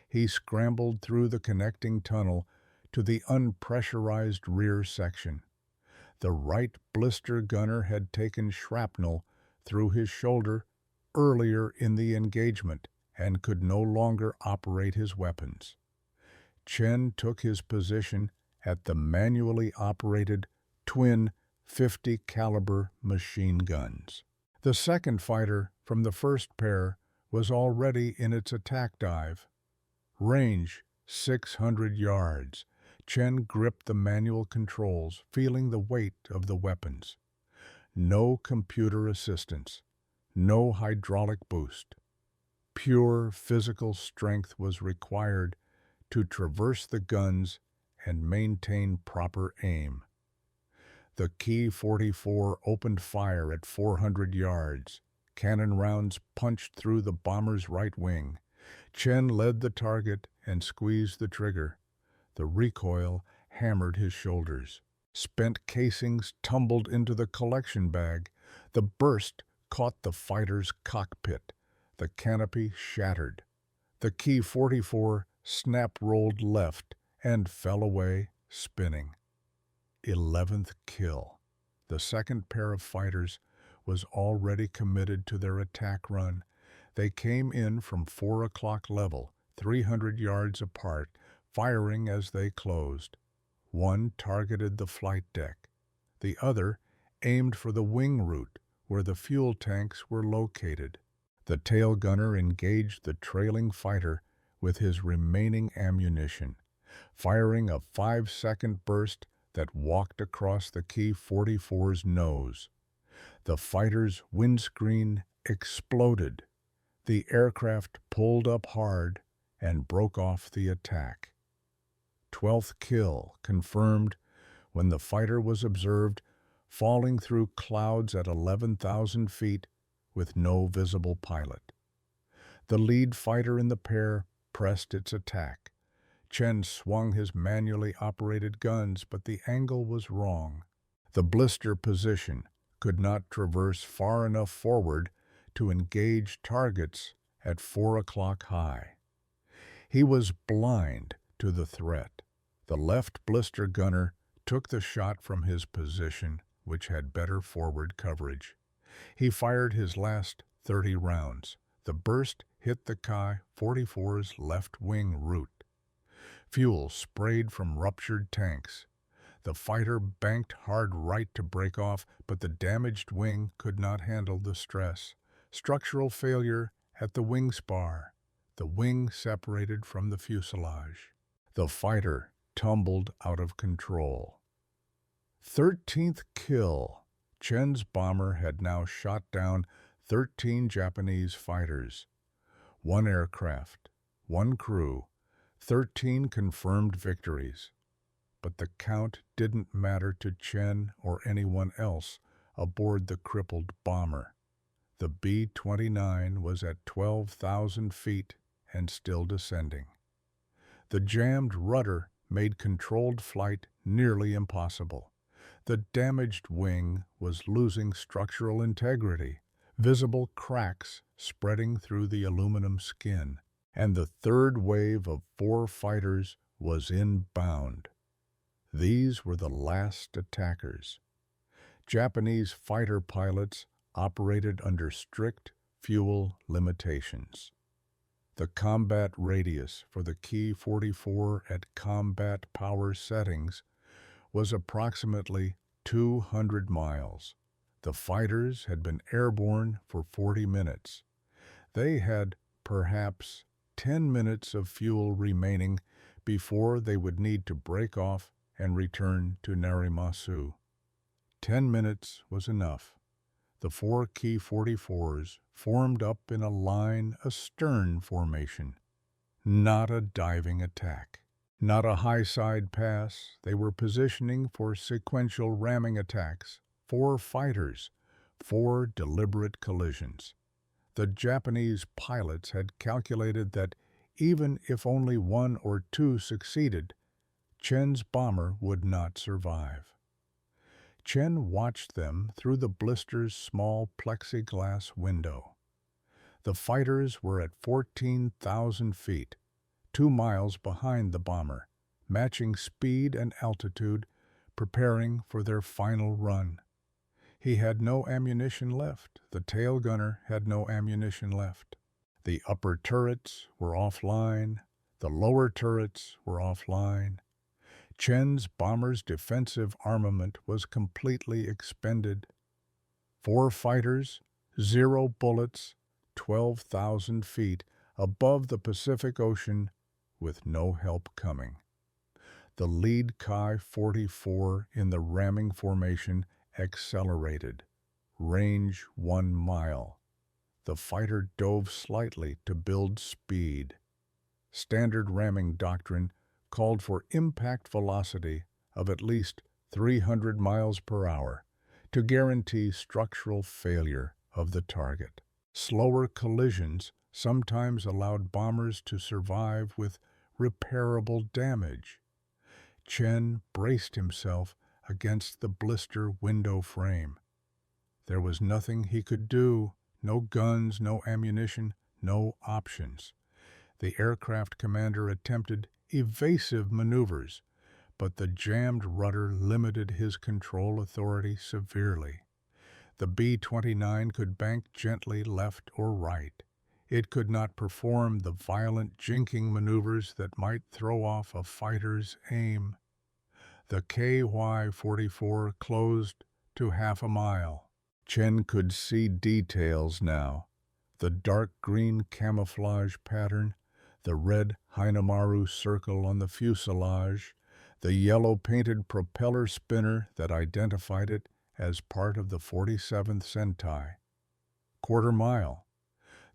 [SPEAKER 1] He scrambled through the connecting tunnel to the unpressurized rear section. The right blister gunner had taken shrapnel through his shoulder earlier in the engagement and could no longer operate his weapons. Chen took his position at the manually operated twin 50 caliber machine guns. The second fighter from the first pair was already in its attack dive. Range 600 yards. Chen gripped the manual controls, feeling the weight of the weapons. No computer assistance, no hydraulic boost. Pure physical strength was required to traverse the guns and maintain proper aim. The Ki-44 opened fire at 400 yards. Cannon rounds punched through the bomber's right wing. Chen led the target and squeezed the trigger. The recoil hammered his shoulders. Spent casings tumbled into the collection bag. The burst caught the fighter's cockpit. The canopy shattered. The Ki-44 snap-rolled left and fell away, spinning. 11th kill. The second pair of fighters was already committed to their attack run. They came in from 4 o'clock level, 300 yards apart, firing as they closed. One targeted the flight deck. The other aimed for the wing route, where the fuel tanks were located. The tail gunner engaged the trailing fighter with his remaining ammunition, firing a 5-second burst that walked across the Ki-44's nose. The fighter's windscreen exploded. The aircraft pulled up hard and broke off the attack. 12th kill confirmed when the fighter was observed falling through clouds at 11,000 feet with no visible pilot. The lead fighter in the pair pressed its attack. Chen swung his manually operated guns, but the angle was wrong. The blister position could not traverse far enough forward to engage targets at 4 o'clock high. He was blind to the threat. The left blister gunner took the shot from his position, which had better forward coverage. He fired his last 30 rounds. The burst hit the Ki-44's left wing root. Fuel sprayed from ruptured tanks. The fighter banked hard right to break off, but the damaged wing could not handle the stress. Structural failure at the wing spar. The wing separated from the fuselage. The fighter tumbled out of control. 13th kill. Chen's bomber had now shot down 13 Japanese fighters. 1 aircraft, 1 crew, 13 confirmed victories. But the count didn't matter to Chen or anyone else aboard the crippled bomber. The B-29 was at 12,000 feet and still descending. The jammed rudder made controlled flight nearly impossible. The damaged wing was losing structural integrity, visible cracks spreading through the aluminum skin, and the third wave of 4 fighters was inbound. These were the last attackers. Japanese fighter pilots operated under strict fuel limitations. The combat radius for the Ki-44 at combat power settings was approximately 200 miles. The fighters had been airborne for 40 minutes. They had perhaps 10 minutes of fuel remaining before they would need to break off and return to Narimasu. 10 minutes was enough. The 4 Ki-44s formed up in a line, a stern formation. Not a diving attack. Not a high-side pass. They were positioning for sequential ramming attacks. 4 fighters, 4 deliberate collisions. The Japanese pilots had calculated that even if only 1 or 2 succeeded, Chen's bomber would not survive. Chen watched them through the blister's small plexiglass window. The fighters were at 14,000 feet, 2 miles behind the bomber, matching speed and altitude, preparing for their final run. He had no ammunition left. The tail gunner had no ammunition left. The upper turrets were offline. The lower turrets were offline. Chen's bomber's defensive armament was completely expended. 4 fighters, 0 bullets, 12,000 feet above the Pacific Ocean with no help coming. The lead Chi-44 in the ramming formation accelerated. Range 1 mile. The fighter dove slightly to build speed. Standard ramming doctrine called for impact velocity of at least 300 miles per hour to guarantee structural failure of the target. Slower collisions sometimes allowed bombers to survive with repairable damage. Chen braced himself against the blister window frame. There was nothing he could do, no guns, no ammunition, no options. The aircraft commander attempted evasive maneuvers, but the jammed rudder limited his control authority severely. The B-29 could bank gently left or right. It could not perform the violent jinking maneuvers that might throw off a fighter's aim. The KY-44 closed to half a mile. Chen could see details now. The dark green camouflage pattern, the red Hinamaru circle on the fuselage, the yellow painted propeller spinner that identified it as part of the 47th Sentai. Quarter mile.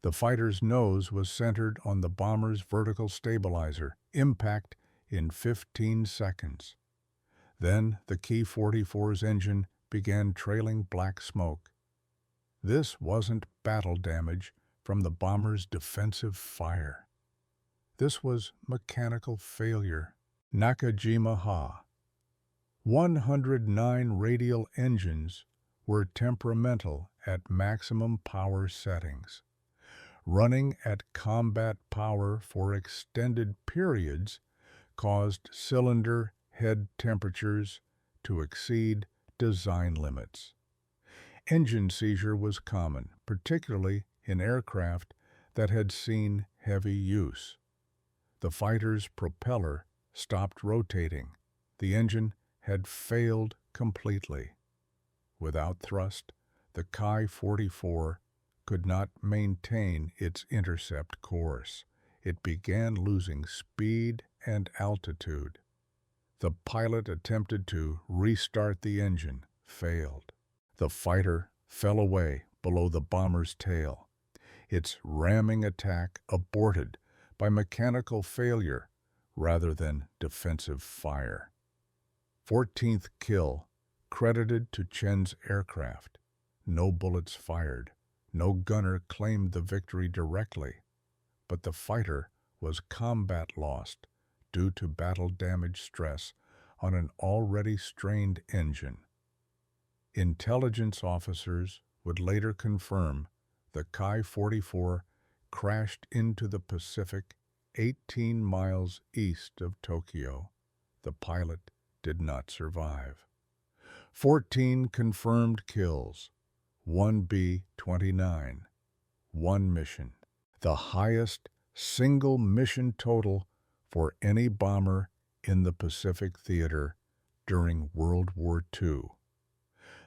[SPEAKER 1] The fighter's nose was centered on the bomber's vertical stabilizer. Impact in 15 seconds. Then the Ki-44's engine began trailing black smoke. This wasn't battle damage from the bomber's defensive fire. This was mechanical failure. Nakajima-ha. 109 radial engines were temperamental at maximum power settings. Running at combat power for extended periods caused cylinder head temperatures to exceed design limits. Engine seizure was common, particularly in aircraft that had seen heavy use. The fighter's propeller stopped rotating. The engine had failed completely. Without thrust, the Chi-44 could not maintain its intercept course. It began losing speed and altitude. The pilot attempted to restart the engine, failed. The fighter fell away below the bomber's tail. Its ramming attack aborted by mechanical failure rather than defensive fire. 14th kill credited to Chen's aircraft. No bullets fired. No gunner claimed the victory directly, but the fighter was combat lost due to battle damage stress on an already strained engine. Intelligence officers would later confirm the Chi-44 crashed into the Pacific 18 miles east of Tokyo. The pilot did not survive. 14 confirmed kills, 1 B-29, 1 mission. The highest single mission total for any bomber in the Pacific theater during World War II.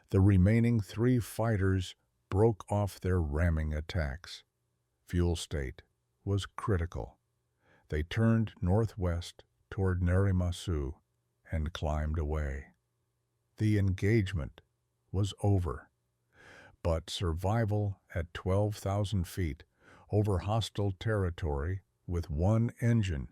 [SPEAKER 1] The remaining 3 fighters broke off their ramming attacks. Fuel state was critical. They turned northwest toward Narimasu and climbed away. The engagement was over, but survival at 12,000 feet over hostile territory with 1 engine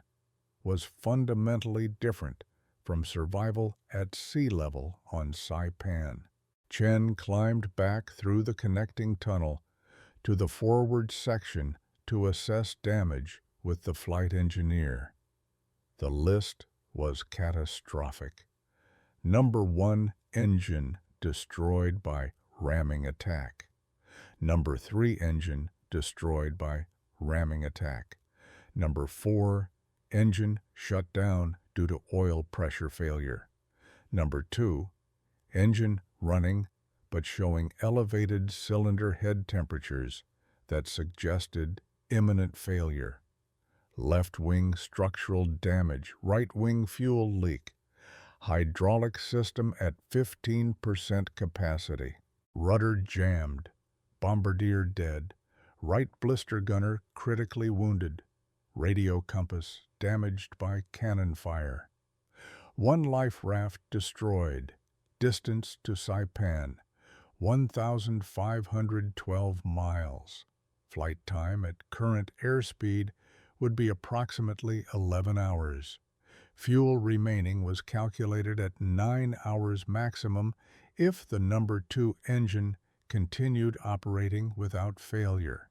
[SPEAKER 1] was fundamentally different from survival at sea level on Saipan. Chen climbed back through the connecting tunnel to the forward section to assess damage with the flight engineer. The list was catastrophic. Number 1 engine destroyed by ramming attack. Number 3 engine destroyed by ramming attack. Number 4 engine shut down due to oil pressure failure. Number 2 engine running but showing elevated cylinder head temperatures that suggested imminent failure. Left wing structural damage, right wing fuel leak, hydraulic system at 15% capacity, rudder jammed, bombardier dead, right blister gunner critically wounded, radio compass damaged by cannon fire. One life raft destroyed, distance to Saipan, 1,512 miles. Flight time at current airspeed would be approximately 11 hours. Fuel remaining was calculated at 9 hours maximum if the number 2 engine continued operating without failure.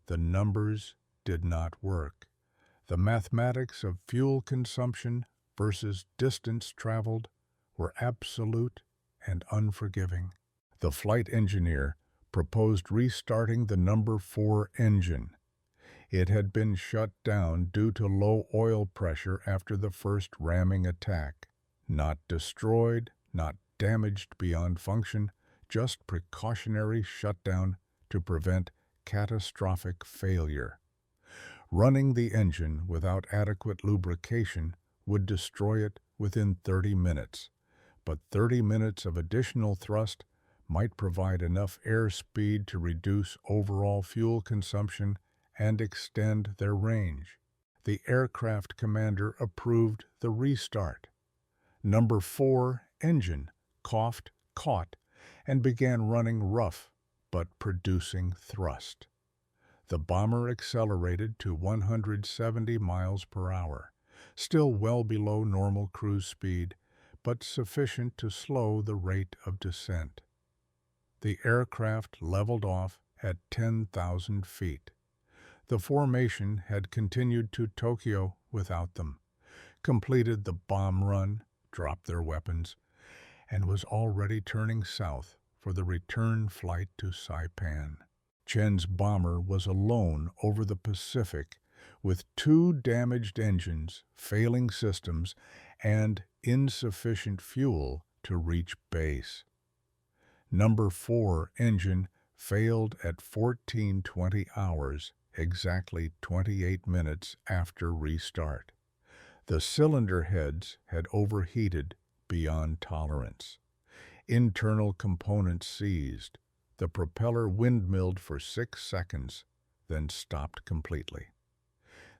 [SPEAKER 1] The numbers did not work. The mathematics of fuel consumption versus distance traveled were absolute and unforgiving. The flight engineer proposed restarting the number 4 engine. It had been shut down due to low oil pressure after the first ramming attack. Not destroyed, not damaged beyond function, just precautionary shutdown to prevent catastrophic failure. Running the engine without adequate lubrication would destroy it within 30 minutes, but 30 minutes of additional thrust might provide enough airspeed to reduce overall fuel consumption and extend their range. The aircraft commander approved the restart. Number 4 engine caught, and began running rough but producing thrust. The bomber accelerated to 170 miles per hour, still well below normal cruise speed, but sufficient to slow the rate of descent. The aircraft leveled off at 10,000 feet. The formation had continued to Tokyo without them, completed the bomb run, dropped their weapons, and was already turning south for the return flight to Saipan. Chen's bomber was alone over the Pacific with 2 damaged engines, failing systems, and insufficient fuel to reach base. Number 4 engine failed at 14:20 hours, exactly 28 minutes after restart. The cylinder heads had overheated beyond tolerance. Internal components seized. The propeller windmilled for 6 seconds, then stopped completely.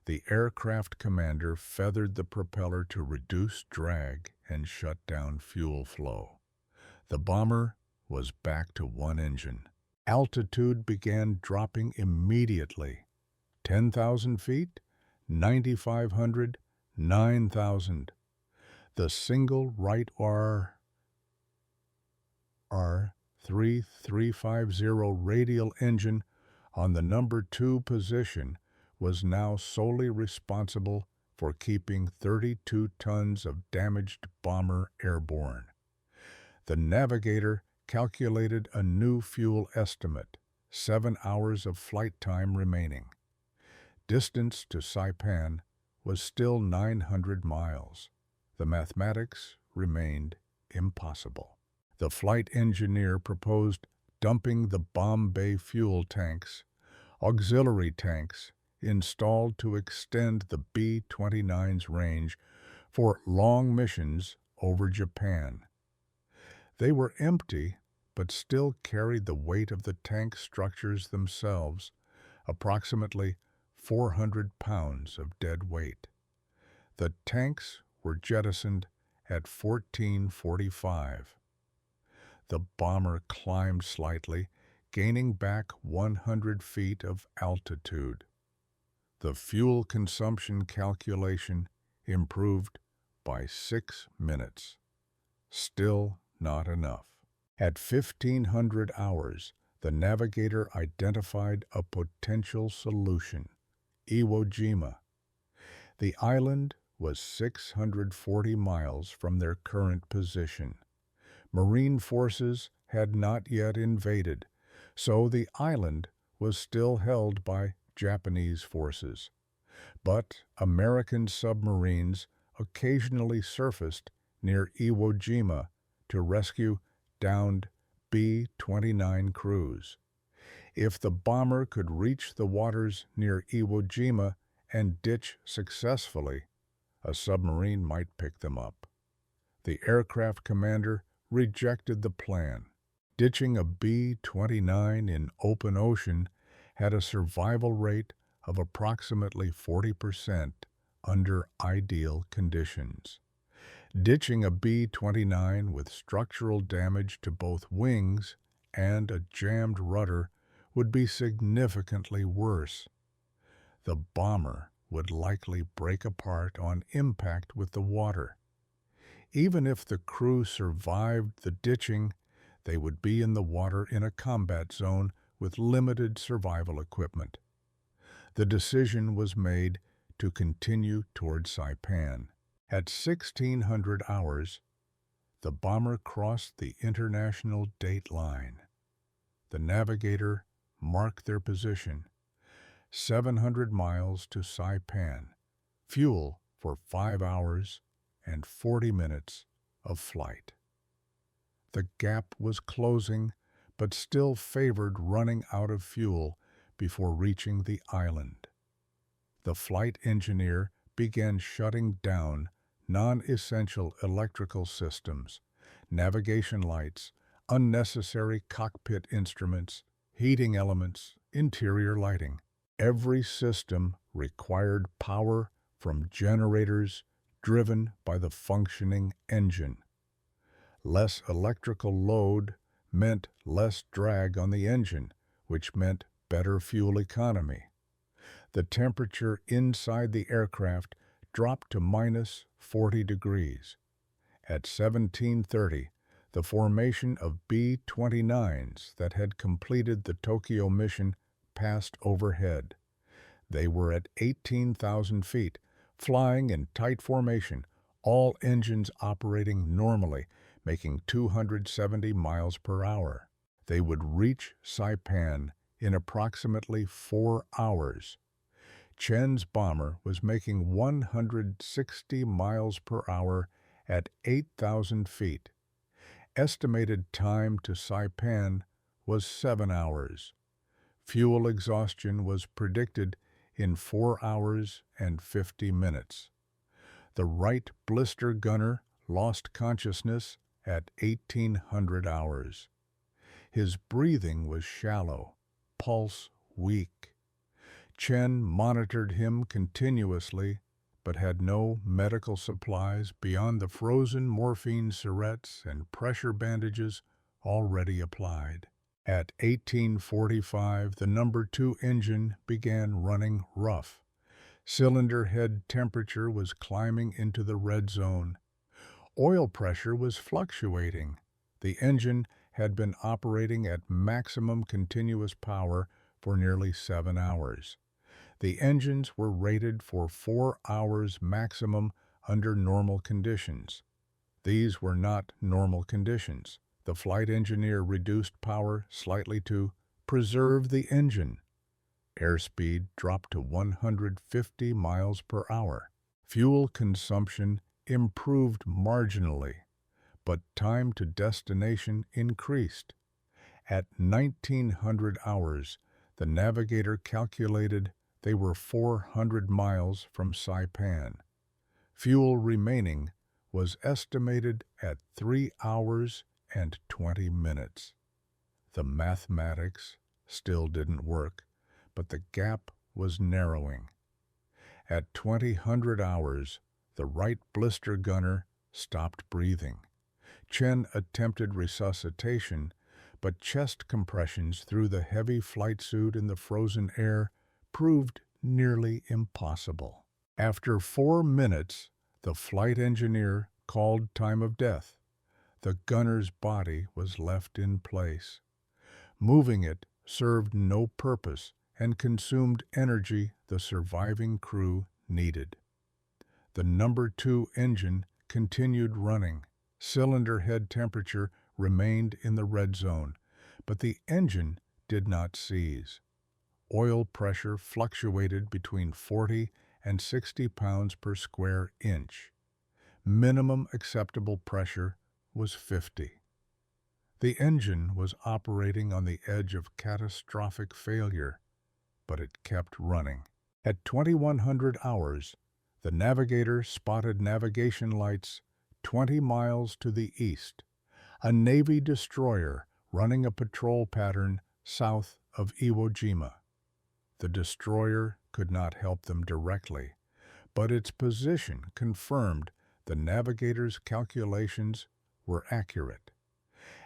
[SPEAKER 1] The aircraft commander feathered the propeller to reduce drag and shut down fuel flow. The bomber was back to 1 engine. Altitude began dropping immediately. 10,000 feet, 9,500, 9,000. The single right R3350 radial engine on the number 2 position was now solely responsible for keeping 32 tons of damaged bomber airborne. The navigator calculated a new fuel estimate, 7 hours of flight time remaining. Distance to Saipan was still 900 miles. The mathematics remained impossible. The flight engineer proposed dumping the bomb bay fuel tanks, auxiliary tanks installed to extend the B-29's range for long missions over Japan. They were empty, but still carried the weight of the tank structures themselves, approximately 400 pounds of dead weight. The tanks were jettisoned at 14:45. The bomber climbed slightly, gaining back 100 feet of altitude. The fuel consumption calculation improved by 6 minutes. Still not enough. At 1500 hours, the navigator identified a potential solution, Iwo Jima. The island was 640 miles from their current position. Marine forces had not yet invaded, so the island was still held by Japanese forces. But American submarines occasionally surfaced near Iwo Jima to rescue downed B-29 crews. If the bomber could reach the waters near Iwo Jima and ditch successfully, a submarine might pick them up. The aircraft commander rejected the plan. Ditching a B-29 in open ocean had a survival rate of approximately 40% under ideal conditions. Ditching a B-29 with structural damage to both wings and a jammed rudder would be significantly worse. The bomber would likely break apart on impact with the water. Even if the crew survived the ditching, they would be in the water in a combat zone with limited survival equipment. The decision was made to continue toward Saipan. At 1600 hours, the bomber crossed the international date line. The navigator marked their position, 700 miles to Saipan, fuel for 5 hours and 40 minutes of flight. The gap was closing, but still favored running out of fuel before reaching the island. The flight engineer began shutting down non-essential electrical systems, navigation lights, unnecessary cockpit instruments, heating elements, interior lighting. Every system required power from generators driven by the functioning engine. Less electrical load meant less drag on the engine, which meant better fuel economy. The temperature inside the aircraft dropped to minus 40 degrees. At 1730, the formation of B-29s that had completed the Tokyo mission passed overhead. They were at 18,000 feet, flying in tight formation, all engines operating normally, making 270 miles per hour. They would reach Saipan in approximately 4 hours. Chen's bomber was making 160 miles per hour at 8,000 feet. Estimated time to Saipan was 7 hours. Fuel exhaustion was predicted in 4 hours and 50 minutes. The right blister gunner lost consciousness at 1800 hours. His breathing was shallow, pulse weak. Chen monitored him continuously, but had no medical supplies beyond the frozen morphine syrettes and pressure bandages already applied. At 1845, the number 2 engine began running rough. Cylinder head temperature was climbing into the red zone. Oil pressure was fluctuating. The engine had been operating at maximum continuous power for nearly 7 hours. The engines were rated for 4 hours maximum under normal conditions. These were not normal conditions. The flight engineer reduced power slightly to preserve the engine. Airspeed dropped to 150 miles per hour. Fuel consumption improved marginally, but time to destination increased. At 1900 hours, the navigator calculated they were 400 miles from Saipan. Fuel remaining was estimated at 3 hours and 20 minutes. The mathematics still didn't work, but the gap was narrowing. At 2000 hours, the right blister gunner stopped breathing. Chen attempted resuscitation, but chest compressions through the heavy flight suit in the frozen air proved nearly impossible. After 4 minutes, the flight engineer called time of death. The gunner's body was left in place. Moving it served no purpose and consumed energy the surviving crew needed. The number 2 engine continued running. Cylinder head temperature remained in the red zone, but the engine did not seize. Oil pressure fluctuated between 40 and 60 pounds per square inch. Minimum acceptable pressure was 50. The engine was operating on the edge of catastrophic failure, but it kept running. At 2100 hours, the navigator spotted navigation lights 20 miles to the east, a Navy destroyer running a patrol pattern south of Iwo Jima. The destroyer could not help them directly, but its position confirmed the navigator's calculations were accurate.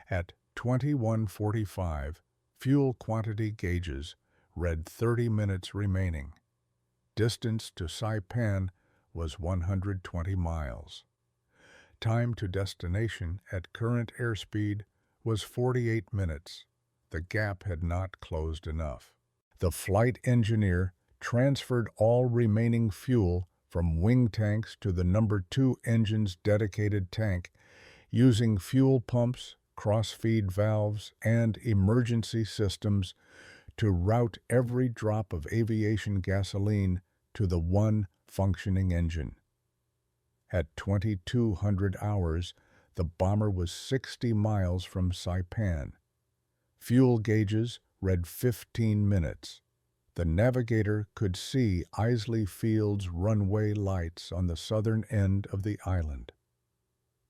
[SPEAKER 1] At 21:45, fuel quantity gauges read 30 minutes remaining. Distance to Saipan was 120 miles. Time to destination at current airspeed was 48 minutes. The gap had not closed enough. The flight engineer transferred all remaining fuel from wing tanks to the No. 2 engine's dedicated tank, using fuel pumps, cross-feed valves, and emergency systems to route every drop of aviation gasoline to the one functioning engine. At 2200 hours, the bomber was 60 miles from Saipan. Fuel gauges read 15 minutes. The navigator could see Isley Field's runway lights on the southern end of the island.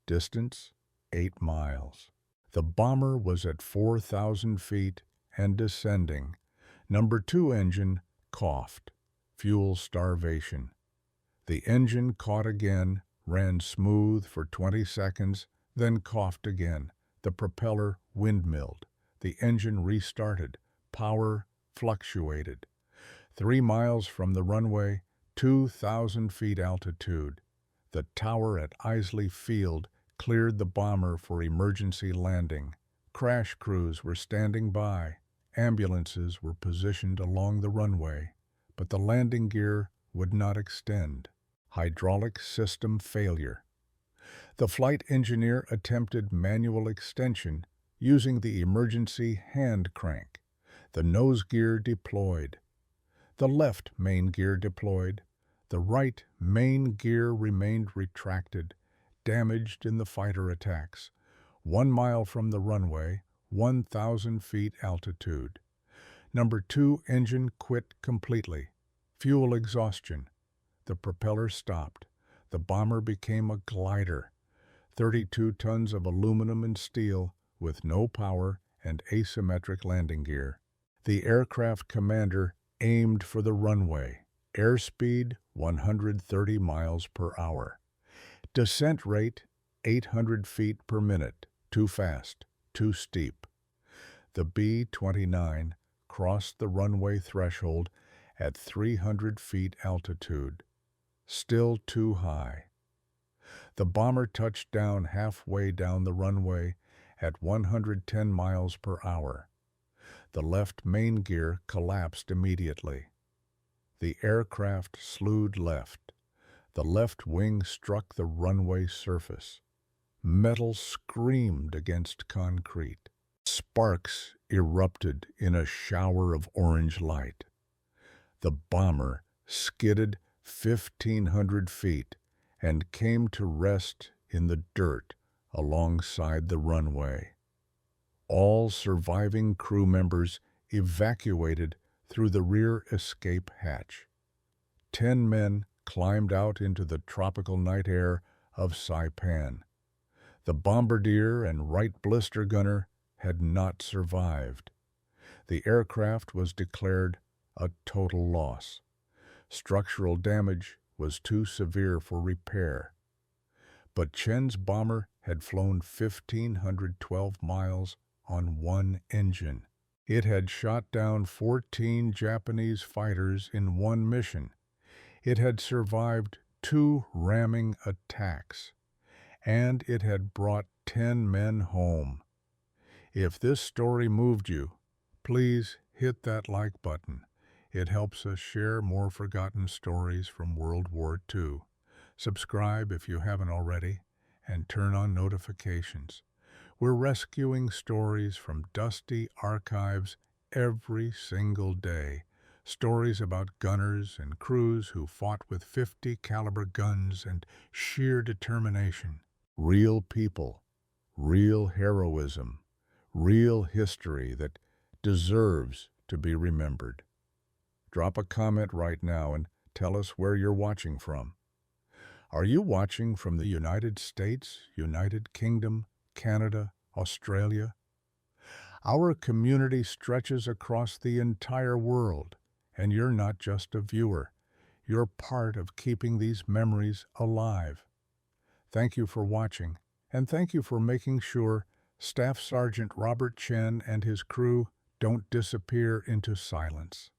[SPEAKER 1] Distance, 8 miles. The bomber was at 4,000 feet and descending. No. 2 engine coughed. Fuel starvation. The engine caught again, ran smooth for 20 seconds, then coughed again. The propeller windmilled. The engine restarted. Power fluctuated. 3 miles from the runway, 2,000 feet altitude. The tower at Isley Field cleared the bomber for emergency landing. Crash crews were standing by. Ambulances were positioned along the runway, but the landing gear would not extend. Hydraulic system failure. The flight engineer attempted manual extension using the emergency hand crank. The nose gear deployed. The left main gear deployed. The right main gear remained retracted, damaged in the fighter attacks. 1 mile from the runway, 1,000 feet altitude. No. 2 engine quit completely. Fuel exhaustion. The propeller stopped. The bomber became a glider. 32 tons of aluminum and steel with no power and asymmetric landing gear. The aircraft commander aimed for the runway. Airspeed 130 miles per hour. Descent rate 800 feet per minute. Too fast, too steep. The B-29 crossed the runway threshold at 300 feet altitude. Still too high. The bomber touched down halfway down the runway at 110 miles per hour. The left main gear collapsed immediately. The aircraft slewed left. The left wing struck the runway surface. Metal screamed against concrete. Sparks erupted in a shower of orange light. The bomber skidded 1,500 feet and came to rest in the dirt alongside the runway. All surviving crew members evacuated through the rear escape hatch. 10 men climbed out into the tropical night air of Saipan. The bombardier and right blister gunner had not survived. The aircraft was declared a total loss. Structural damage was too severe for repair. But Chen's bomber had flown 1,512 miles on one engine. It had shot down 14 Japanese fighters in one mission. It had survived 2 ramming attacks. And it had brought 10 men home. If this story moved you, please hit that like button. It helps us share more forgotten stories from World War II. Subscribe if you haven't already, and turn on notifications. We're rescuing stories from dusty archives every single day. Stories about gunners and crews who fought with 50 caliber guns and sheer determination. Real people, real heroism, real history that deserves to be remembered. Drop a comment right now and tell us where you're watching from. Are you watching from the United States, United Kingdom, Canada, Australia? Our community stretches across the entire world, and you're not just a viewer. You're part of keeping these memories alive. Thank you for watching, and thank you for making sure Staff Sergeant Robert Chen and his crew don't disappear into silence.